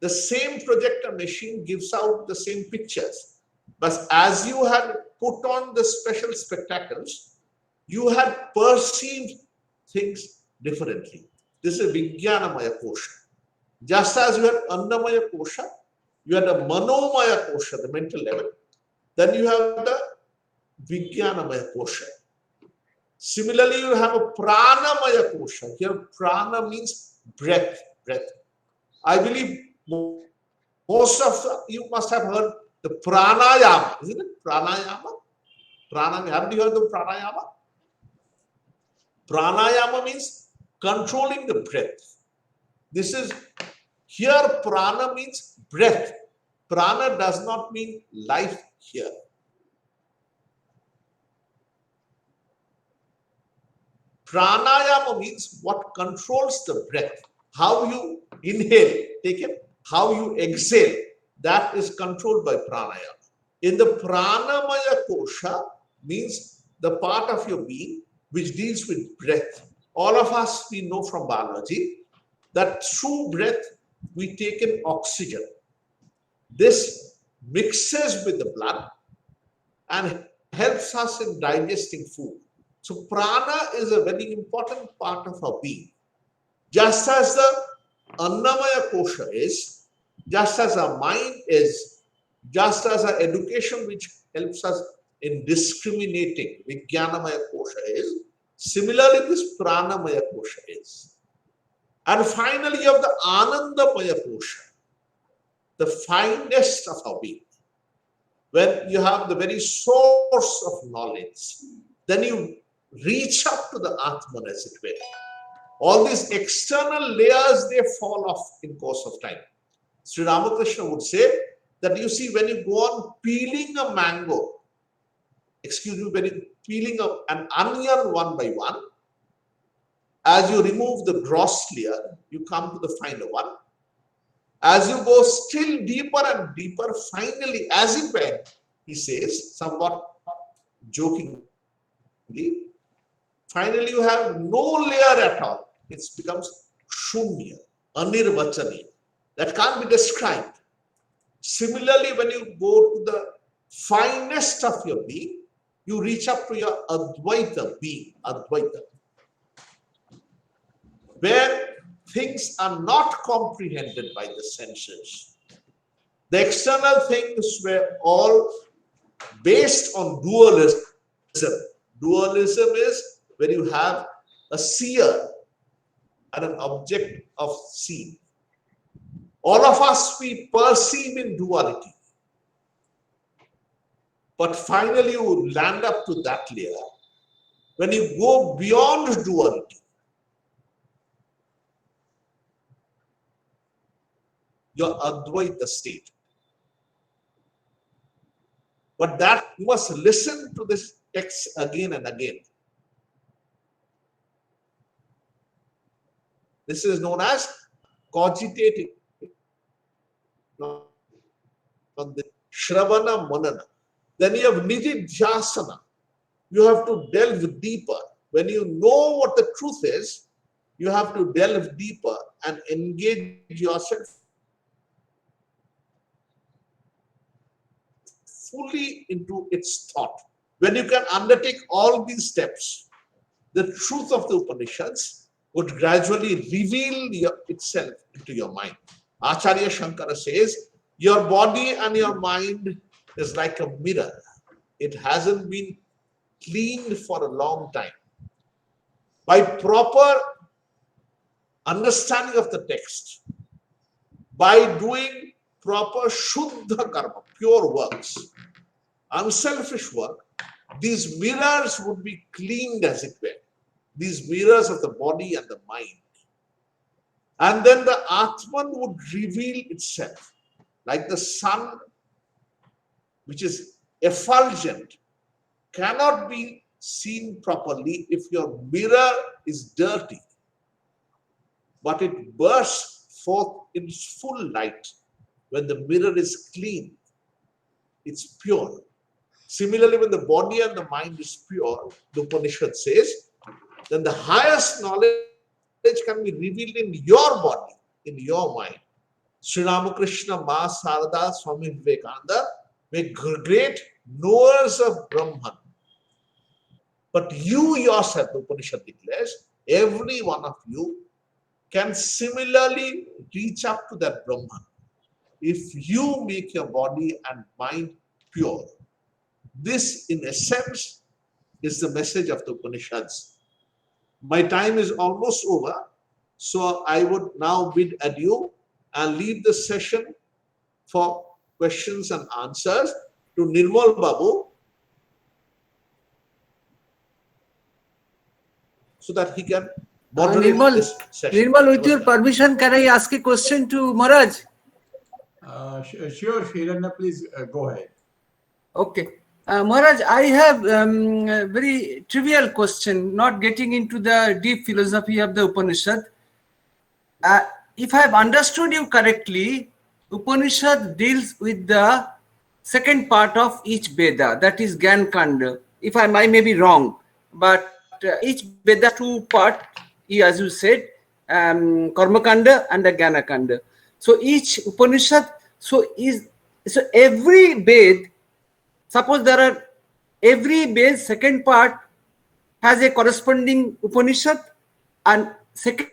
The same projector machine gives out the same pictures. But as you had put on the special spectacles, you had perceived things differently. This is Vijnanamaya Kosha. Just as you had Annamaya Kosha, you had a Manomaya Kosha, the mental level. Then you have the Vijnanamaya Kosha. Similarly, you have a Pranamaya Kosha. Here, Prana means breath. I believe most of you must have heard the Pranayama. Isn't it? Pranayama? Have you heard of Pranayama? Pranayama means controlling the breath. This is, here Prana means breath. Prana does not mean life here. Pranayama means what controls the breath. How you inhale, take it. How you exhale, that is controlled by pranayama. In the Pranamaya Kosha means the part of your being which deals with breath. All of us, we know from biology that through breath we take in oxygen. This mixes with the blood and helps us in digesting food. So prana is a very important part of our being. Just as the Annamaya Kosha is, just as our mind is, just as our education which helps us in discriminating, Vijnanamaya Kosha is, similarly this Pranamaya Kosha is. And finally you have the Anandamaya Kosha, the finest of our being. When you have the very source of knowledge, then you reach up to the Atman, as it were. All these external layers, they fall off in course of time. Sri Ramakrishna would say that you see, when you go on peeling a mango, when you're peeling an onion one by one, as you remove the gross layer, you come to the finer one. As you go still deeper and deeper, finally, as it were, he says, somewhat jokingly, finally you have no layer at all. It becomes shunya, anirvachani. That can't be described. Similarly, when you go to the finest of your being, you reach up to your Advaita being, Advaita, where things are not comprehended by the senses. The external things were all based on dualism. Dualism is where you have a seer and an object of seeing. All of us, we perceive in duality. But finally, you land up to that layer. When you go beyond duality, your Advaita state. But that you must listen to this text again and again. This is known as cogitating on the Shravana Manana. Then you have Nididhyasana. You have to delve deeper. When you know what the truth is, you have to delve deeper and engage yourself fully into its thought. When you can undertake all these steps, the truth of the Upanishads would gradually reveal itself into your mind. Acharya Shankara says, your body and your mind is like a mirror. It hasn't been cleaned for a long time. By proper understanding of the text, by doing proper Shuddha Karma, pure works, unselfish work, these mirrors would be cleaned, as it were. These mirrors of the body and the mind. And then the Atman would reveal itself like the sun, which is effulgent, cannot be seen properly if your mirror is dirty. But it bursts forth in its full light when the mirror is clean. It's pure. Similarly, when the body and the mind is pure, the Upanishad says, then the highest knowledge can be revealed in your body, in your mind. Sri Ramakrishna, Ma Sarada, Swami Vivekananda were great knowers of Brahman. But you yourself, the Upanishad declares, every one of you can similarly reach up to that Brahman if you make your body and mind pure. This, in essence, is the message of the Upanishads. My time is almost over, so I would now bid adieu and leave the session for questions and answers to Nirmal Babu, so that he can moderate this session. Nirmal, with your permission, can I ask a question to Maharaj? Sure, Hiranya, please go ahead. Okay. Maharaj, I have a very trivial question, not getting into the deep philosophy of the Upanishad. If I have understood you correctly, Upanishad deals with the second part of each Veda, that is Gyan Kanda. If I may be wrong, but each Veda two part, as you said, Karma Kanda and the Jnana Kanda. So each Upanishad, so every Ved, suppose there are every Ved second part has a corresponding Upanishad, and second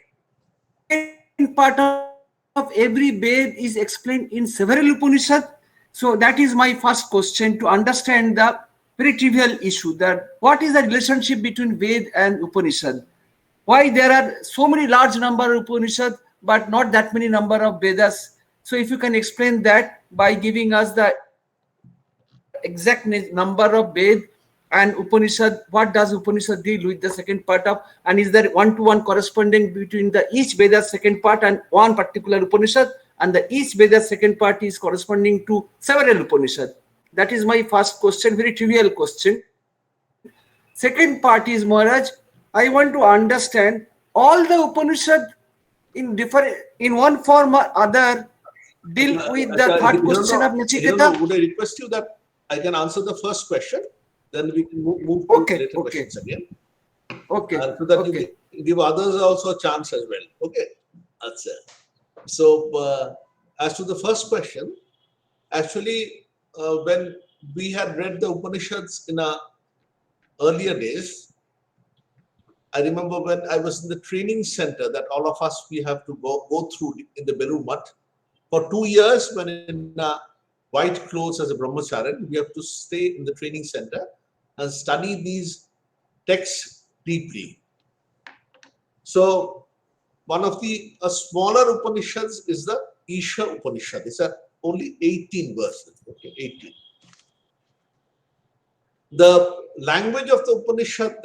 part of every Ved is explained in several Upanishads. So that is my first question, to understand the very trivial issue, that what is the relationship between Ved and Upanishad? Why there are so many large number of Upanishads but not that many number of Vedas? So if you can explain that by giving us the exact number of Ved and Upanishad, what does Upanishad deal with the second part of, and is there one-to-one corresponding between the each Veda's second part and one particular Upanishad, and the each Veda's second part is corresponding to several Upanishads? That is my first question, very trivial question. Second part is, Maharaj, I want to understand all the Upanishad in one form or other deal with the third question of Nachiketa. Would I request you that I can answer the first question, then we can move to later questions again. Okay. So that you give others also a chance as well. Okay. That's it. So, as to the first question, actually, when we had read the Upanishads in our earlier days, I remember when I was in the training center that all of us, we have to go through in the Belur Mutt. For 2 years, when in white clothes as a brahmachari, we have to stay in the training center and study these texts deeply. So, one of the smaller Upanishads is the Isha Upanishad. It's only 18 verses. Okay, 18. The language of the Upanishad,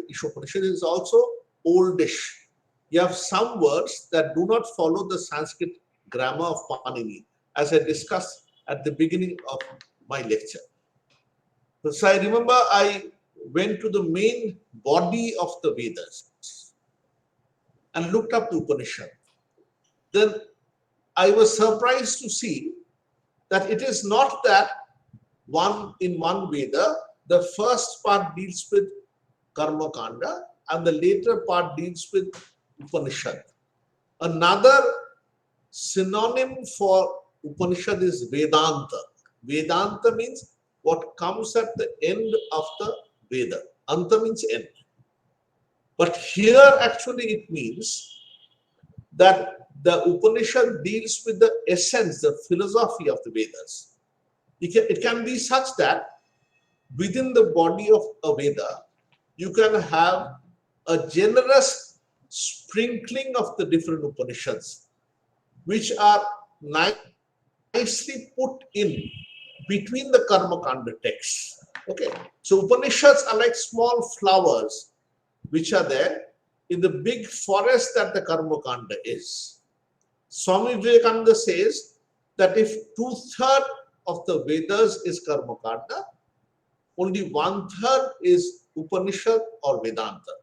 Isha Upanishad, is also oldish. You have some words that do not follow the Sanskrit grammar of Panini, as I discussed at the beginning of my lecture. So I remember I went to the main body of the Vedas and looked up the Upanishad. Then I was surprised to see that it is not that one Veda, the first part deals with Karma Kanda and the later part deals with Upanishad. Another synonym for Upanishad is Vedanta. Vedanta means what comes at the end of the Veda. Anta means end. But here actually it means that the Upanishad deals with the essence, the philosophy of the Vedas. It can be such that within the body of a Veda, you can have a generous sprinkling of the different Upanishads, which are nicely put in between the Karma Kanda texts. Okay, so Upanishads are like small flowers which are there in the big forest that the Karma Kanda is. Swami Vivekananda says that if 2/3 of the Vedas is Karma Kanda, only 1/3 is Upanishad or Vedanta.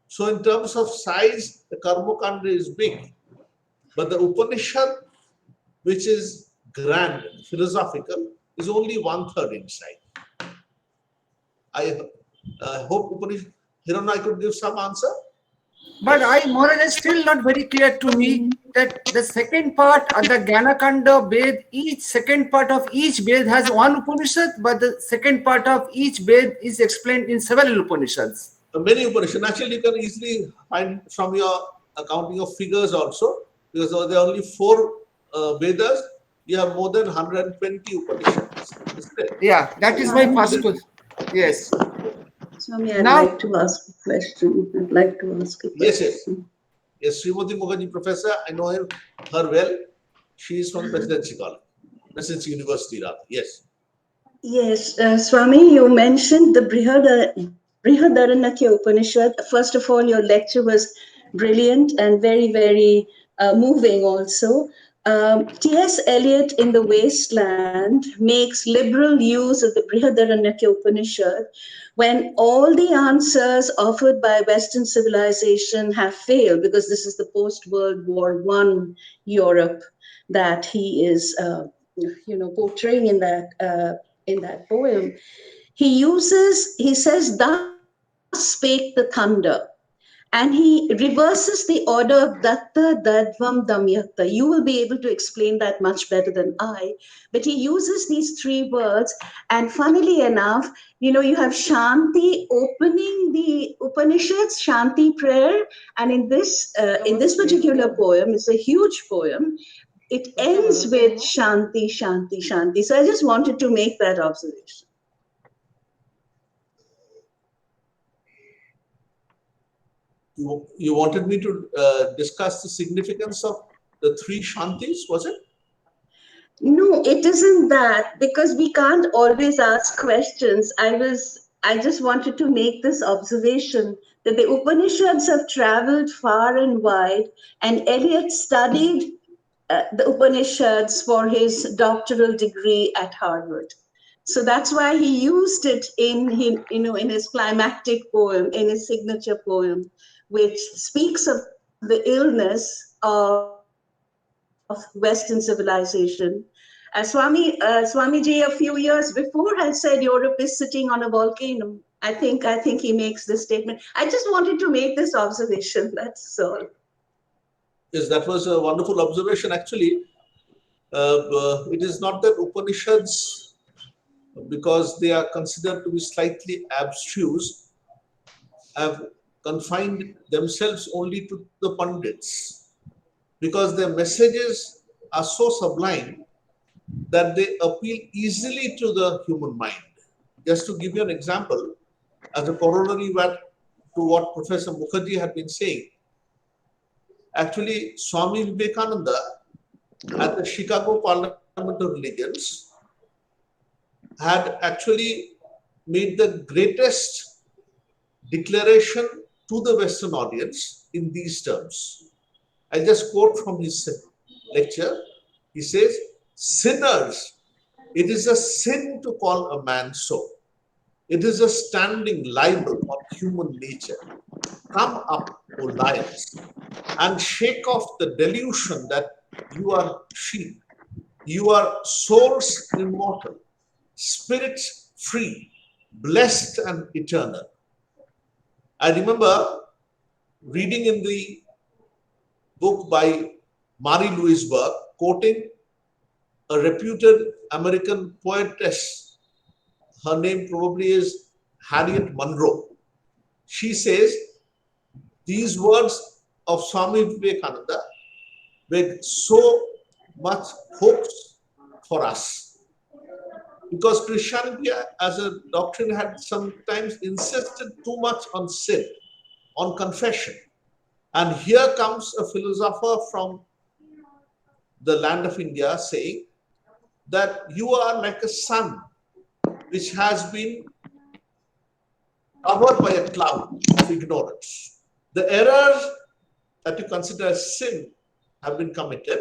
So in terms of size, the Karma Kanda is big, but the Upanishad, which is grand, philosophical, is only 1/3 inside. I hope Hirana could give some answer. But Maharaj, is still not very clear to me that the second part of the Gyanakanda Ved, each second part of each Ved has one Upanishad, but the second part of each Ved is explained in several Upanishads. Many Upanishads. Actually, you can easily find from your accounting of figures also, because there are only 4 Vedas. You have more than 120 Upanishads. Isn't it? Yeah, that is my first question. Yes. Swami, I'd Now- like to ask a question. I'd like to ask a Yes, question. yes. Yes, Srimati Mukherjee, professor, I know her well. She is from Presidency College, Presidency University, rather. Yes. Yes, Swami, you mentioned the Brihadaranyaka Upanishad. First of all, your lecture was brilliant and very, very moving also. T.S. Eliot in The Wasteland makes liberal use of the Brihadaranyaka Upanishad when all the answers offered by Western civilization have failed, because this is the post-World War I Europe that he is, portraying in that poem. He says, "Thus spake the thunder," and he reverses the order of Datta, Dadvam, Damyakta. You will be able to explain that much better than I. But he uses these 3 words, and funnily enough, you have Shanti opening the Upanishads, Shanti prayer, and in this particular poem, it's a huge poem. It ends with Shanti, Shanti, Shanti. So I just wanted to make that observation. You wanted me to discuss the significance of the 3 Shantis, was it? No, it isn't that, because we can't always ask questions. I just wanted to make this observation that the Upanishads have traveled far and wide, and Eliot studied the Upanishads for his doctoral degree at Harvard. So that's why he used it in his climactic poem, in his signature poem, which speaks of the illness of Western civilization. Swamiji a few years before had said Europe is sitting on a volcano. I think he makes this statement. I just wanted to make this observation. That's all. Yes, that was a wonderful observation. Actually, it is not that Upanishads, because they are considered to be slightly abstruse, have confined themselves only to the Pandits, because their messages are so sublime that they appeal easily to the human mind. Just to give you an example, as a corollary to what Professor Mukherjee had been saying, actually, Swami Vivekananda at the Chicago Parliament of Religions had actually made the greatest declaration to the Western audience in these terms. I just quote from his lecture. He says, "Sinners, it is a sin to call a man so. It is a standing libel on human nature. Come up, O lions, and shake off the delusion that you are sheep. You are souls immortal, spirits free, blessed and eternal." I remember reading in the book by Marie-Louise Burke, quoting a reputed American poetess. Her name probably is Harriet Monroe. She says, these words of Swami Vivekananda with so much hopes for us. Because Christianity as a doctrine had sometimes insisted too much on sin, on confession. And here comes a philosopher from the land of India saying that you are like a sun which has been covered by a cloud of ignorance. The errors that you consider as sin have been committed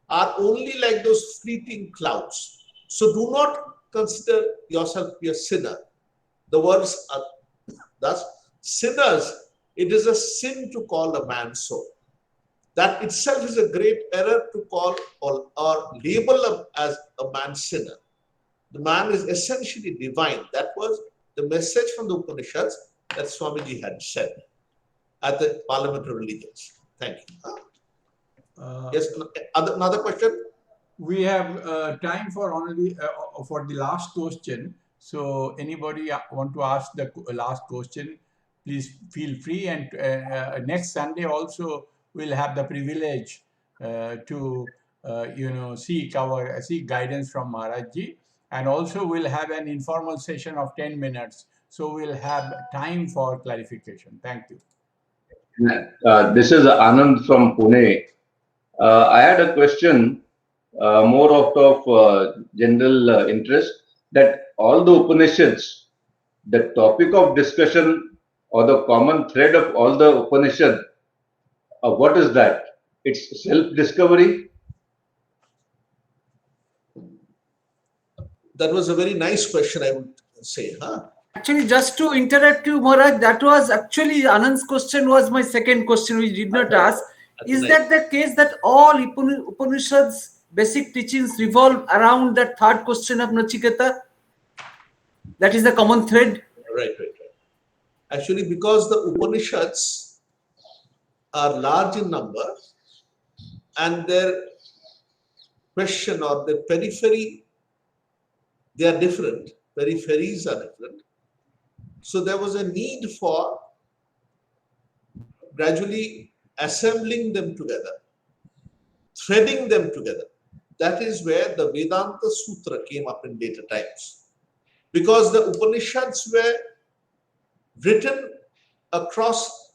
are only like those fleeting clouds. So do not consider yourself to be a sinner. The words are thus, sinners, it is a sin to call a man so. That itself is a great error to call or label as a man sinner. The man is essentially divine. That was the message from the Upanishads that Swamiji had said at the Parliament of Religions. Thank you. Yes, another question? We have time for only for the last question. So anybody want to ask the last question, please feel free. And next Sunday also we'll have the privilege to seek guidance from Maharajji, and also we'll have an informal session of 10 minutes. So we'll have time for clarification. Thank you. This is Anand from Pune. I had a question more out of general interest, that all the Upanishads, the topic of discussion or the common thread of all the Upanishads, what is that? It's self-discovery? That was a very nice question, I would say. Actually, just to interrupt you, Maharaj, that was actually Anand's question was my second question, which did not ask. Is that the case that all Upanishads' basic teachings revolve around that third question of Nachiketa? That is the common thread? Right. Actually, because the Upanishads are large in number and their question or their periphery, they are different. Peripheries are different. So there was a need for gradually assembling them together, threading them together. That is where the Vedanta Sutra came up in later times. Because the Upanishads were written across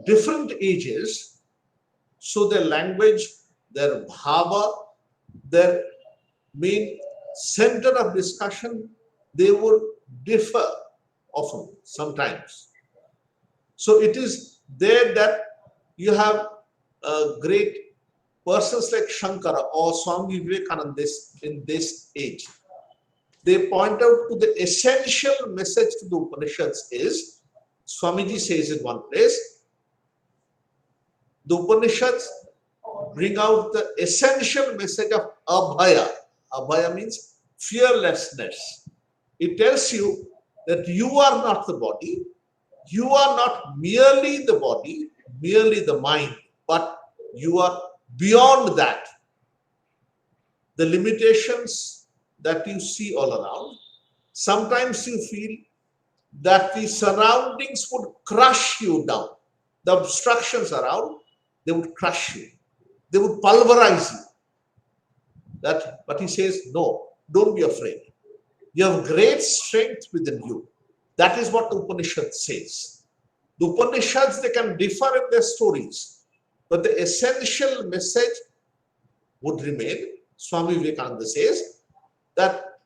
different ages, so their language, their bhava, their main center of discussion, they would differ often, sometimes. So it is there that you have great persons like Shankara or Swami Vivekananda in this age. They point out to the essential message to the Upanishads is, Swamiji says in one place, the Upanishads bring out the essential message of Abhaya. Abhaya means fearlessness. It tells you that you are not the body, you are not merely the body, merely the mind, but you are beyond that. The limitations that you see all around, sometimes you feel that the surroundings would crush you down. The obstructions around, they would crush you. They would pulverize you. But he says, no, don't be afraid. You have great strength within you. That is what the Upanishad says. The Upanishads, they can differ in their stories, but the essential message would remain. Swami Vivekananda says that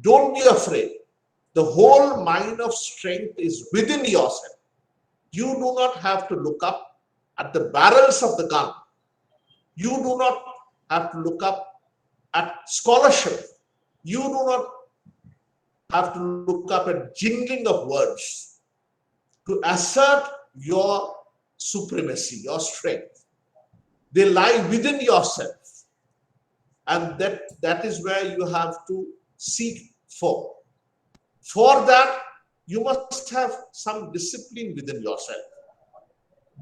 don't be afraid. The whole mine of strength is within yourself. You do not have to look up at the barrels of the gun. You do not have to look up at scholarship. You do not have to look up at jingling of words to assert your supremacy, your strength. They lie within yourself. And that is where you have to seek for. For that, you must have some discipline within yourself.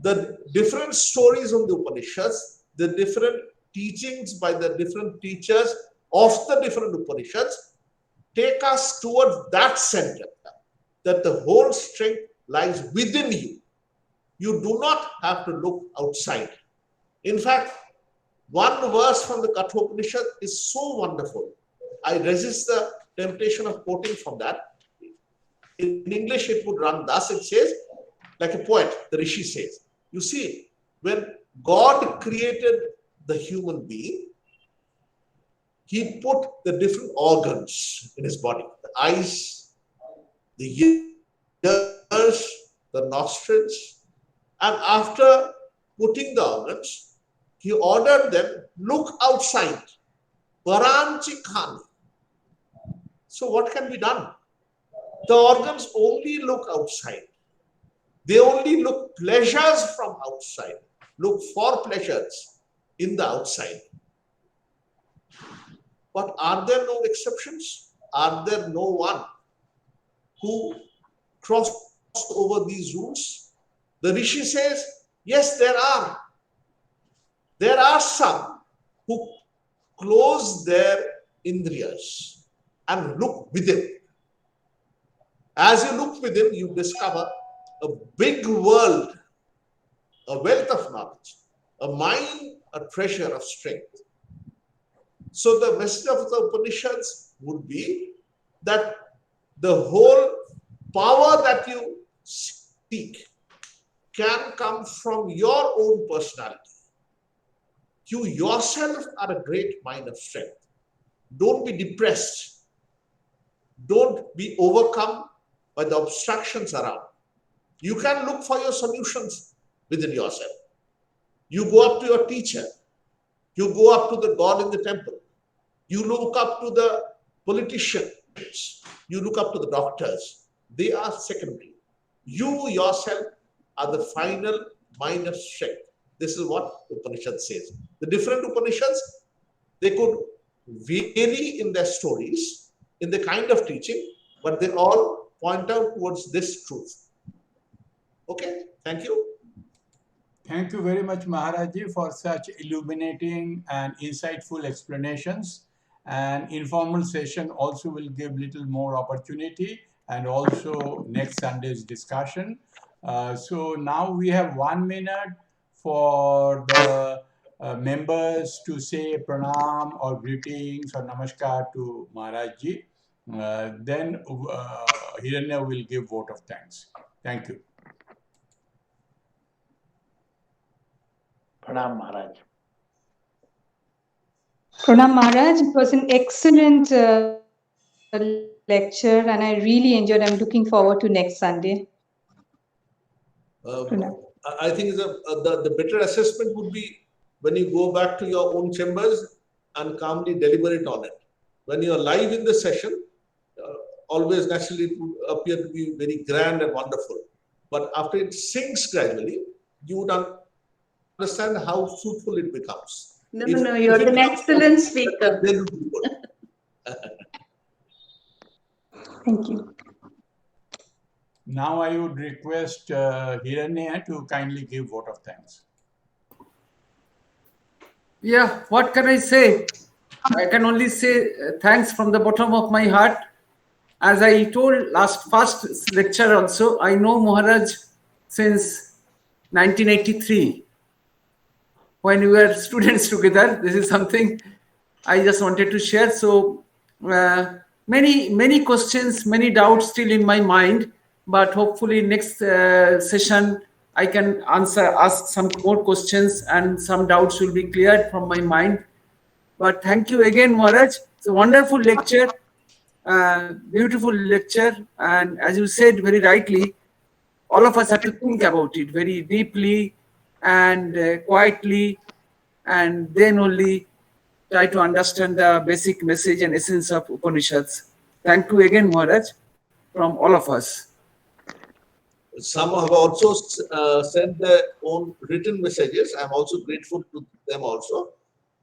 The different stories of the Upanishads, the different teachings by the different teachers of the different Upanishads take us towards that center, that the whole strength lies within you. You do not have to look outside. In fact, one verse from the Kathopanishad is so wonderful. I resist the temptation of quoting from that. In English, it would run thus. It says, like a poet, the Rishi says, you see, when God created the human being, he put the different organs in his body, the eyes, the ears, the nostrils, and after putting the organs, he ordered them, look outside. Paranchi Khani. So what can be done? The organs only look outside. They only look pleasures from outside, look for pleasures in the outside. But are there no exceptions? Are there no one who crossed over these rules? The Rishi says, yes, there are. There are some who close their indriyas and look within. As you look within, you discover a big world, a wealth of knowledge, a mind, a treasure of strength. So the message of the Upanishads would be that the whole power that you seek can come from your own personality. You yourself are a great mind of strength. Don't be depressed. Don't be overcome by the obstructions around. You can look for your solutions within yourself. You go up to your teacher. You go up to the God in the temple. You look up to the politicians. You look up to the doctors. They are secondary. You yourself are the final mind of strength. This is what Upanishad says. The different Upanishads, they could vary in their stories, in the kind of teaching, but they all point out towards this truth. Okay, thank you. Thank you very much, Maharaji, for such illuminating and insightful explanations. And informal session also will give little more opportunity, and also next Sunday's discussion. So now we have 1 minute for the members to say pranam or greetings or namaskar to Maharajji. Then Hiranya will give vote of thanks. Thank you. Pranam Maharaj. Pranam Maharaj, it was an excellent lecture and I really enjoyed. I'm looking forward to next Sunday. I think the better assessment would be when you go back to your own chambers and calmly deliberate on it. When you are live in the session, always naturally it would appear to be very grand and wonderful. But after it sinks gradually, you would understand how fruitful it becomes. No, you're an excellent speaker. Then it would be good. Thank you. Now I would request Hiranya to kindly give vote of thanks. Yeah, what can I say? I can only say thanks from the bottom of my heart. As I told first lecture also, I know Maharaj since 1983. When we were students together, this is something I just wanted to share. So many questions, many doubts still in my mind, but hopefully next session I can ask some more questions and some doubts will be cleared from my mind. But thank you again, Maharaj. It's a wonderful lecture, beautiful lecture, and as you said very rightly, all of us have to think about it very deeply and quietly, and then only try to understand the basic message and essence of Upanishads. Thank you again, Maharaj, from all of us. Some have also sent their own written messages. I'm also grateful to them also.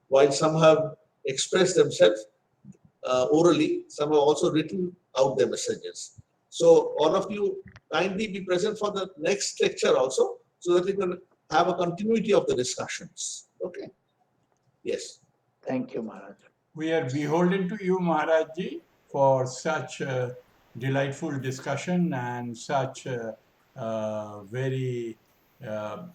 While some have expressed themselves orally, some have also written out their messages. So all of you kindly be present for the next lecture also, so that we can have a continuity of the discussions. Okay. Yes. Thank you, Maharaj. We are beholden to you, Maharajji, for such a delightful discussion and such a very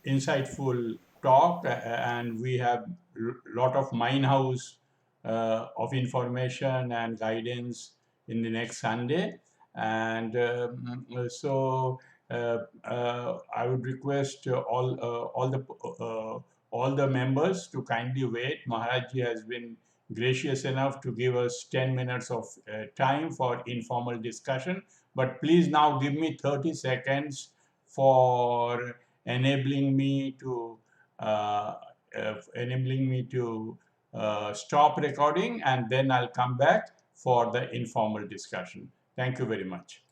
insightful talk. And we have a lot of mine house of information and guidance in the next Sunday. And so I would request all the members to kindly wait. Maharajji has been gracious enough to give us 10 minutes of time for informal discussion. But please now give me 30 seconds for enabling me to stop recording, and then I'll come back for the informal discussion. Thank you very much.